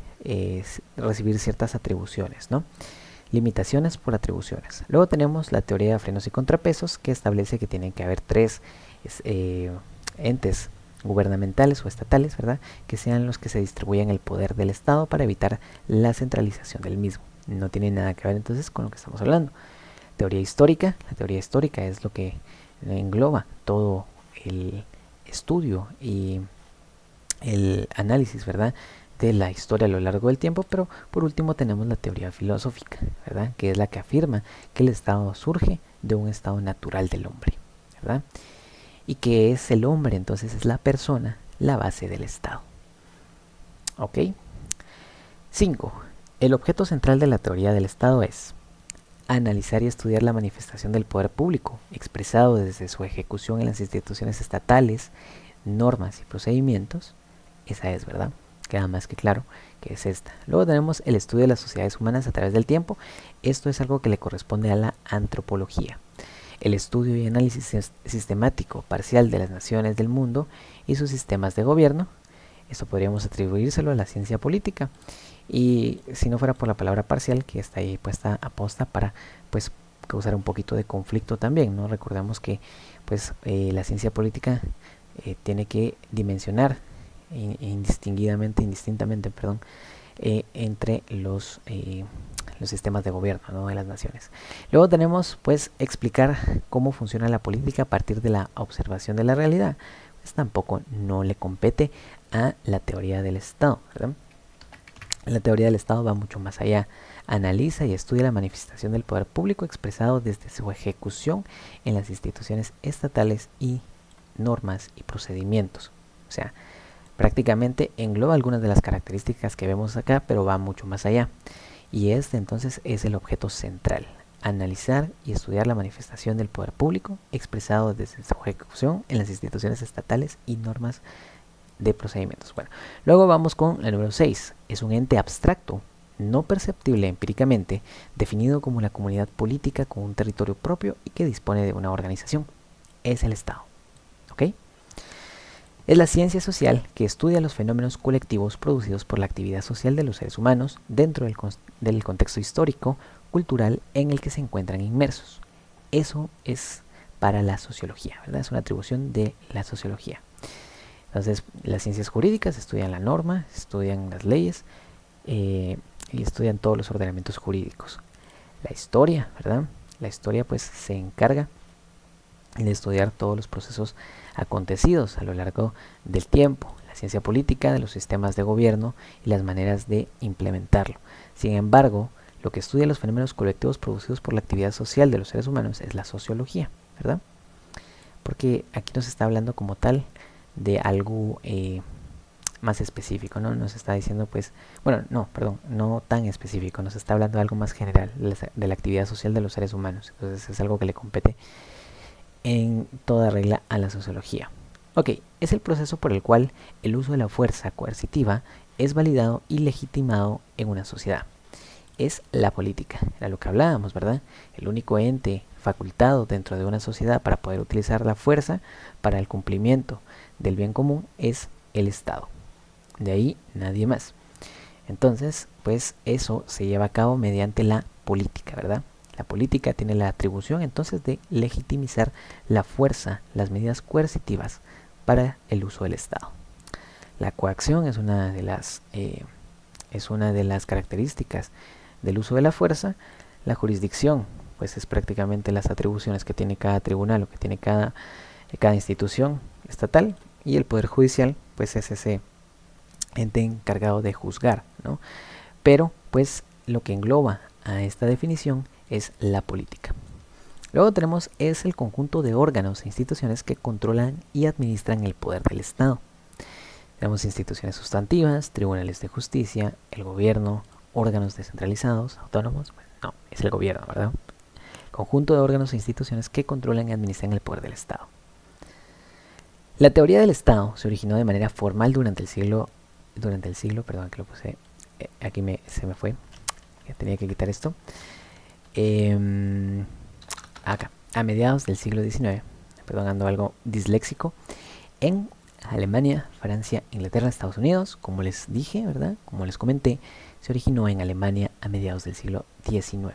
recibir ciertas atribuciones, ¿no? Limitaciones por atribuciones. Luego tenemos la teoría de frenos y contrapesos, que establece que tienen que haber tres entes gubernamentales o estatales, ¿verdad?, que sean los que se distribuyan el poder del Estado para evitar la centralización del mismo. No tiene nada que ver entonces con lo que estamos hablando. Teoría histórica. La teoría histórica es lo que engloba todo el estudio y el análisis, ¿verdad?, de la historia a lo largo del tiempo. Pero por último tenemos la teoría filosófica, ¿verdad?, que es la que afirma que el Estado surge de un estado natural del hombre, ¿verdad?, y que es el hombre, entonces es la persona, la base del Estado. ¿Ok? 5. El objeto central de la teoría del Estado es analizar y estudiar la manifestación del poder público, expresado desde su ejecución en las instituciones estatales, normas y procedimientos. Esa es, ¿verdad? Queda más que claro que es esta. Luego tenemos el estudio de las sociedades humanas a través del tiempo. Esto es algo que le corresponde a la antropología. el estudio y análisis sistemático parcial de las naciones del mundo y sus sistemas de gobierno. Esto podríamos atribuírselo a la ciencia política. Y si no fuera por la palabra parcial, que está ahí puesta a posta para pues causar un poquito de conflicto también, ¿no? Recordemos que pues la ciencia política tiene que dimensionar indistintamente, entre los sistemas de gobierno, ¿no?, de las naciones. Luego tenemos pues explicar cómo funciona la política a partir de la observación de la realidad. Pues tampoco no le compete a la teoría del Estado, ¿verdad? La teoría del Estado va mucho más allá. Analiza y estudia la manifestación del poder público expresado desde su ejecución en las instituciones estatales y normas y procedimientos. O sea, prácticamente engloba algunas de las características que vemos acá, pero va mucho más allá. Y este entonces es el objeto central: analizar y estudiar la manifestación del poder público expresado desde su ejecución en las instituciones estatales y normas de procedimientos. Bueno, luego vamos con la número 6. Es un ente abstracto, no perceptible empíricamente, definido como la comunidad política con un territorio propio y que dispone de una organización. Es el Estado. ¿Ok? Es la ciencia social que estudia los fenómenos colectivos producidos por la actividad social de los seres humanos dentro del contexto histórico, cultural en el que se encuentran inmersos. Eso es para la sociología, ¿verdad? Es una atribución de la sociología. Entonces, las ciencias jurídicas estudian la norma, estudian las leyes y estudian todos los ordenamientos jurídicos. La historia, ¿verdad? La historia pues se encarga de estudiar todos los procesos acontecidos a lo largo del tiempo. La ciencia política de los sistemas de gobierno y las maneras de implementarlo. Sin embargo, lo que estudia los fenómenos colectivos producidos por la actividad social de los seres humanos es la sociología, ¿verdad? Porque aquí nos está hablando como tal de algo más específico, ¿no? Nos está diciendo pues, bueno, no, perdón, no tan específico, nos está hablando de algo más general, de la actividad social de los seres humanos. Entonces es algo que le compete en toda regla a la sociología. Ok, es el proceso por el cual el uso de la fuerza coercitiva es validado y legitimado en una sociedad. Es la política, era lo que hablábamos, ¿verdad? El único ente facultado dentro de una sociedad para poder utilizar la fuerza para el cumplimiento del bien común es el Estado. De ahí nadie más. Entonces, pues eso se lleva a cabo mediante la política, ¿verdad? La política tiene la atribución entonces de legitimizar la fuerza, las medidas coercitivas para el uso del Estado. La coacción es una de las características del uso de la fuerza. La jurisdicción pues es prácticamente las atribuciones que tiene cada tribunal o que tiene cada institución estatal, y el poder judicial pues es ese ente encargado de juzgar, ¿no? Pero pues lo que engloba a esta definición es la política. Luego tenemos es el conjunto de órganos e instituciones que controlan y administran el poder del Estado. Tenemos instituciones sustantivas, tribunales de justicia, el gobierno, órganos descentralizados, autónomos. Bueno, no, es el gobierno, ¿verdad? Conjunto de órganos e instituciones que controlan y administran el poder del Estado. La teoría del Estado se originó de manera formal durante el siglo, perdón, que lo puse, aquí se me fue, ya tenía que quitar esto, acá, a mediados del siglo XIX, perdón, ando algo disléxico, en Alemania, Francia, Inglaterra, Estados Unidos. Como les dije, ¿verdad? Como les comenté, se originó en Alemania a mediados del siglo XIX.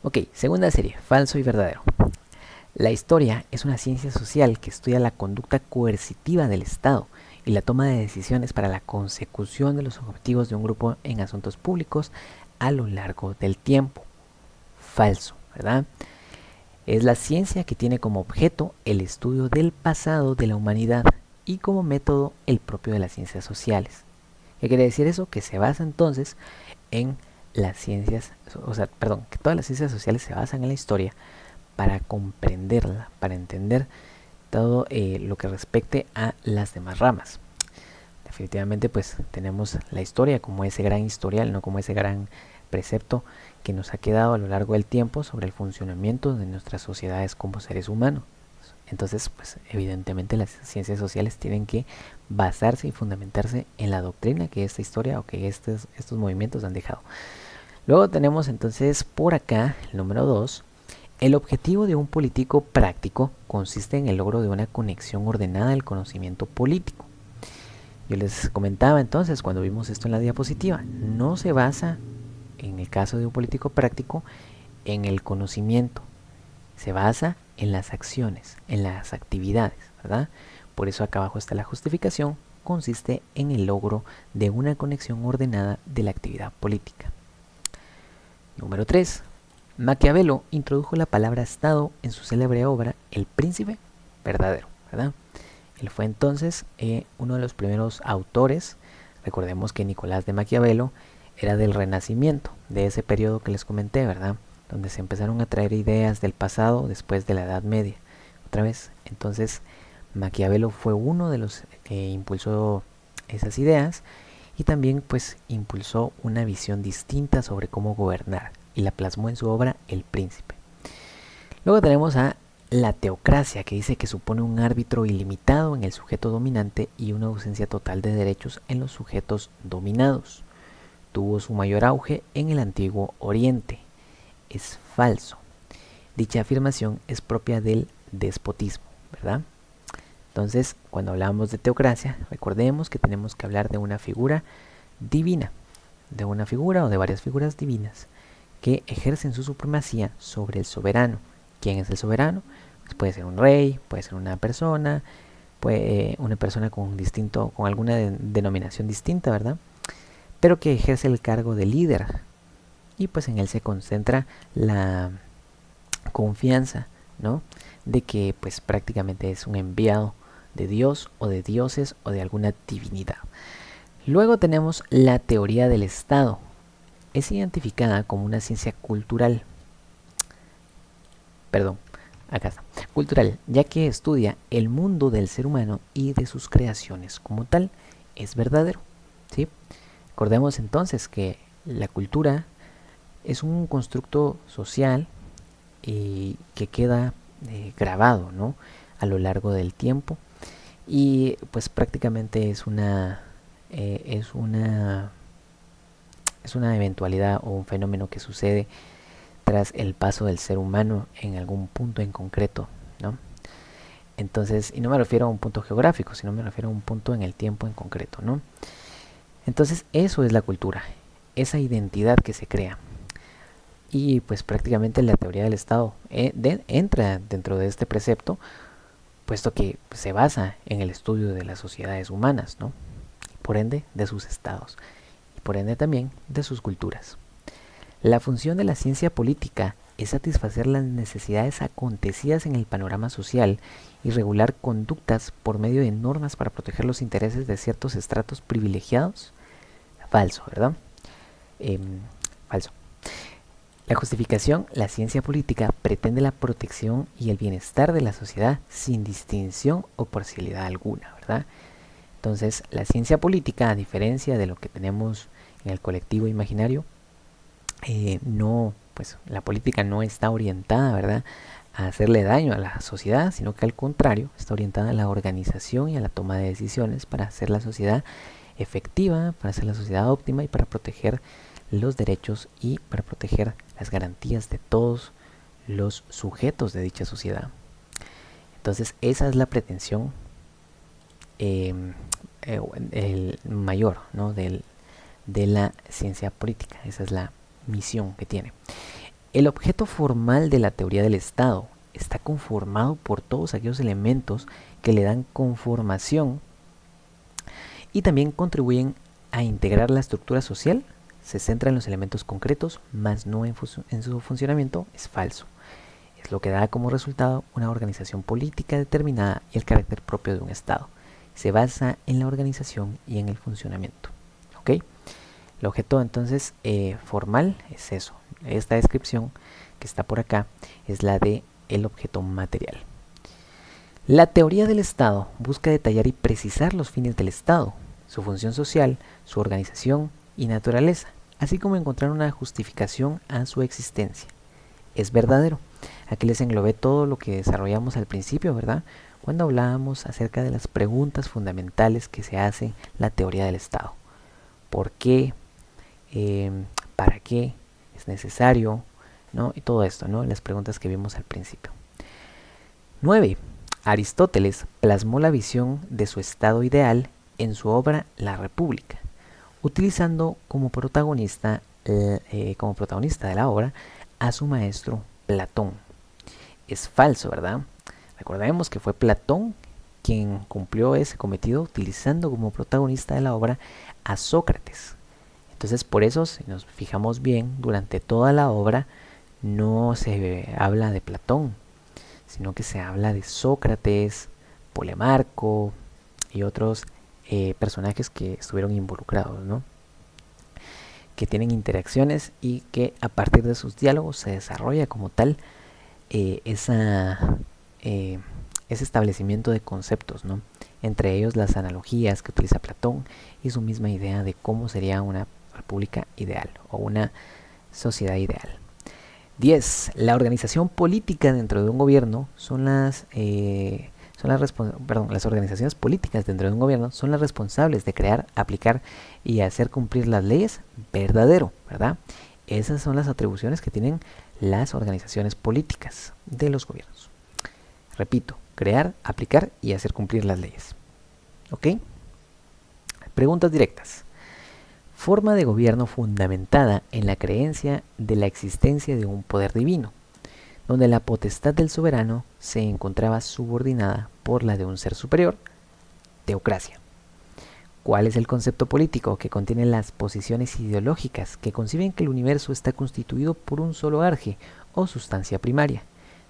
Ok, segunda serie, falso y verdadero. La historia es una ciencia social que estudia la conducta coercitiva del Estado y la toma de decisiones para la consecución de los objetivos de un grupo en asuntos públicos a lo largo del tiempo. Falso, ¿verdad? Es la ciencia que tiene como objeto el estudio del pasado de la humanidad y como método el propio de las ciencias sociales. ¿Qué quiere decir eso? Que se basa entonces en las ciencias, que todas las ciencias sociales se basan en la historia para comprenderla, para entender todo lo que respecte a las demás ramas. Definitivamente pues tenemos la historia como ese gran historial, no como ese gran precepto que nos ha quedado a lo largo del tiempo sobre el funcionamiento de nuestras sociedades como seres humanos. Entonces, pues evidentemente las ciencias sociales tienen que basarse y fundamentarse en la doctrina que esta historia o que estos movimientos han dejado. Luego tenemos entonces por acá el número 2, El objetivo de un político práctico consiste en el logro de una conexión ordenada del conocimiento político. Yo les comentaba entonces, cuando vimos esto en la diapositiva, no se basa, en el caso de un político práctico, en el conocimiento, se basa en las acciones, en las actividades, ¿verdad? Por eso acá abajo está la justificación, consiste en el logro de una conexión ordenada de la actividad política. Número 3. Maquiavelo introdujo la palabra Estado en su célebre obra El Príncipe Verdadero, ¿verdad? Él fue entonces uno de los primeros autores. Recordemos que Nicolás de Maquiavelo era del Renacimiento, de ese periodo que les comenté, ¿verdad? Donde se empezaron a traer ideas del pasado después de la Edad Media. Otra vez, entonces Maquiavelo fue uno de los que impulsó esas ideas y también pues impulsó una visión distinta sobre cómo gobernar y la plasmó en su obra El Príncipe. Luego tenemos a la teocracia, que dice que supone un árbitro ilimitado en el sujeto dominante y una ausencia total de derechos en los sujetos dominados. Tuvo su mayor auge en el Antiguo Oriente. Es falso. Dicha afirmación es propia del despotismo, ¿verdad? Entonces, cuando hablamos de teocracia, recordemos que tenemos que hablar de una figura divina, de una figura o de varias figuras divinas que ejercen su supremacía sobre el soberano. ¿Quién es el soberano? Pues puede ser un rey, puede ser una persona con alguna denominación distinta, ¿verdad? Pero que ejerce el cargo de líder y pues en él se concentra la confianza, ¿no? De que pues prácticamente es un enviado de Dios o de dioses o de alguna divinidad. Luego tenemos la teoría del Estado. Es identificada como una ciencia cultural. Cultural, ya que estudia el mundo del ser humano y de sus creaciones como tal. Es verdadero, ¿sí? Recordemos entonces que la cultura es un constructo social que queda grabado, ¿no? A lo largo del tiempo y pues prácticamente es una eventualidad o un fenómeno que sucede tras el paso del ser humano en algún punto en concreto, ¿no? Entonces, y no me refiero a un punto geográfico, sino me refiero a un punto en el tiempo en concreto, ¿no? Entonces, eso es la cultura, esa identidad que se crea. Y pues prácticamente la teoría del Estado entra dentro de este precepto, puesto que se basa en el estudio de las sociedades humanas, ¿no? Por ende, de sus estados, y por ende también de sus culturas. La función de la ciencia política es satisfacer las necesidades acontecidas en el panorama social y regular conductas por medio de normas para proteger los intereses de ciertos estratos privilegiados. Falso, ¿verdad? Falso. La justificación, la ciencia política pretende la protección y el bienestar de la sociedad sin distinción o parcialidad alguna, ¿verdad? Entonces, la ciencia política, a diferencia de lo que tenemos en el colectivo imaginario, pues la política no está orientada, ¿verdad?, a hacerle daño a la sociedad, sino que al contrario, está orientada a la organización y a la toma de decisiones para hacer la sociedad efectiva, para hacer la sociedad óptima y para proteger los derechos y para proteger las garantías de todos los sujetos de dicha sociedad. Entonces, esa es la pretensión el mayor, ¿no?, de la ciencia política. Esa es la misión que tiene. El objeto formal de la teoría del Estado está conformado por todos aquellos elementos que le dan conformación y también contribuyen a integrar la estructura social. Se centra en los elementos concretos, más no en su funcionamiento. Es falso. Es lo que da como resultado una organización política determinada y el carácter propio de un Estado. Se basa en la organización y en el funcionamiento. ¿Ok? El objeto entonces formal es eso. Esta descripción que está por acá es la de el objeto material. La teoría del Estado busca detallar y precisar los fines del Estado, su función social, su organización y naturaleza, así como encontrar una justificación a su existencia. Es verdadero. Aquí les englobé todo lo que desarrollamos al principio, ¿verdad?, cuando hablábamos acerca de las preguntas fundamentales que se hace la teoría del Estado. ¿Por qué? ¿Para qué es necesario? ¿no? Y todo esto, ¿no? Las preguntas que vimos al principio. 9. Aristóteles plasmó la visión de su estado ideal en su obra La República, utilizando como protagonista de la obra a su maestro Platón. Es falso, ¿verdad? Recordemos que fue Platón quien cumplió ese cometido utilizando como protagonista de la obra a Sócrates. Entonces, por eso, si nos fijamos bien, durante toda la obra no se habla de Platón, sino que se habla de Sócrates, Polemarco y otros personajes que estuvieron involucrados, ¿no? Que tienen interacciones y que a partir de sus diálogos se desarrolla como tal ese establecimiento de conceptos, ¿no? Entre ellos las analogías que utiliza Platón y su misma idea de cómo sería una república ideal o una sociedad ideal. 10. La organización política dentro de un gobierno las organizaciones políticas dentro de un gobierno son las responsables de crear, aplicar y hacer cumplir las leyes. Verdadero, ¿verdad? Esas son las atribuciones que tienen las organizaciones políticas de los gobiernos. Repito, crear, aplicar y hacer cumplir las leyes. ¿Ok? Preguntas directas. Forma de gobierno fundamentada en la creencia de la existencia de un poder divino, donde la potestad del soberano se encontraba subordinada por la de un ser superior. Teocracia. ¿Cuál es el concepto político que contiene las posiciones ideológicas que conciben que el universo está constituido por un solo arje o sustancia primaria?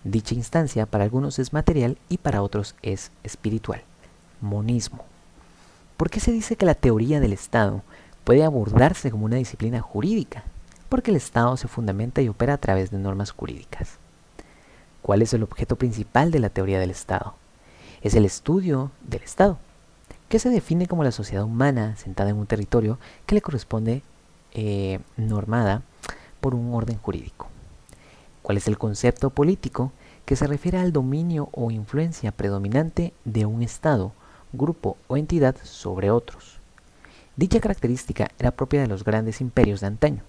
Dicha instancia para algunos es material y para otros es espiritual. Monismo. ¿Por qué se dice que la teoría del Estado puede abordarse como una disciplina jurídica? Porque el Estado se fundamenta y opera a través de normas jurídicas. ¿Cuál es el objeto principal de la teoría del Estado? Es el estudio del Estado, que se define como la sociedad humana sentada en un territorio que le corresponde normada por un orden jurídico. ¿Cuál es el concepto político? Que se refiere al dominio o influencia predominante de un Estado, grupo o entidad sobre otros. Dicha característica era propia de los grandes imperios de antaño,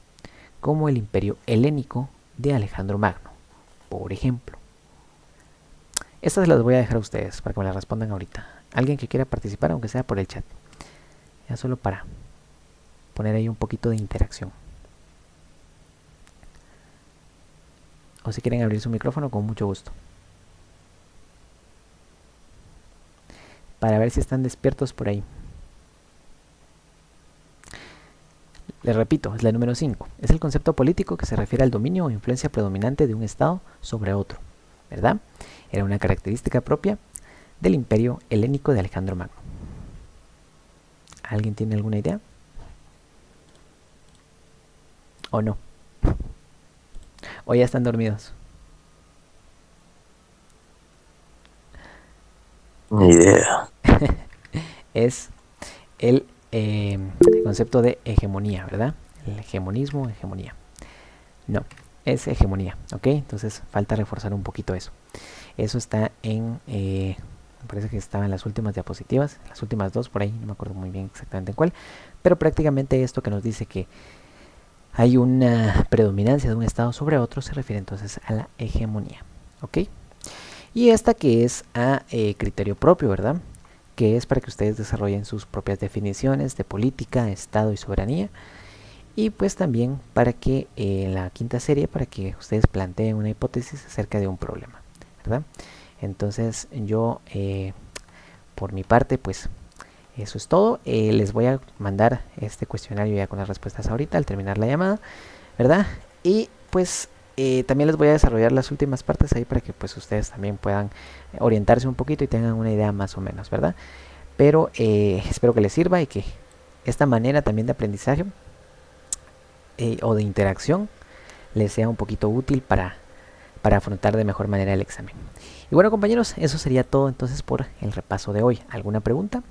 como el imperio helénico de Alejandro Magno, por ejemplo. Estas las voy a dejar a ustedes para que me las respondan ahorita. Alguien que quiera participar, aunque sea por el chat. Ya solo para poner ahí un poquito de interacción. O si quieren abrir su micrófono, con mucho gusto. Para ver si están despiertos por ahí. Les repito, es la número 5. Es el concepto político que se refiere al dominio o influencia predominante de un Estado sobre otro, ¿verdad? Era una característica propia del imperio helénico de Alejandro Magno. ¿Alguien tiene alguna idea? ¿O no? ¿O ya están dormidos? Ni idea. Es el concepto de hegemonía, ¿verdad? El hegemonismo, hegemonía. No, es hegemonía, ¿ok? Entonces falta reforzar un poquito eso. Eso está me parece que estaba en las últimas diapositivas, las últimas dos por ahí, no me acuerdo muy bien exactamente en cuál, pero prácticamente esto que nos dice que hay una predominancia de un estado sobre otro se refiere entonces a la hegemonía, ¿ok? Y esta que es a criterio propio, ¿verdad? Que es para que ustedes desarrollen sus propias definiciones de política, estado y soberanía. Y pues también para que en la quinta serie, para que ustedes planteen una hipótesis acerca de un problema, ¿verdad? Entonces yo, por mi parte, pues eso es todo. Les voy a mandar este cuestionario ya con las respuestas ahorita al terminar la llamada, ¿verdad? Y pues también les voy a desarrollar las últimas partes ahí para que pues ustedes también puedan orientarse un poquito y tengan una idea más o menos, ¿verdad? Pero espero que les sirva y que esta manera también de aprendizaje o de interacción les sea un poquito útil para afrontar de mejor manera el examen. Y bueno, compañeros, eso sería todo entonces por el repaso de hoy. ¿Alguna pregunta?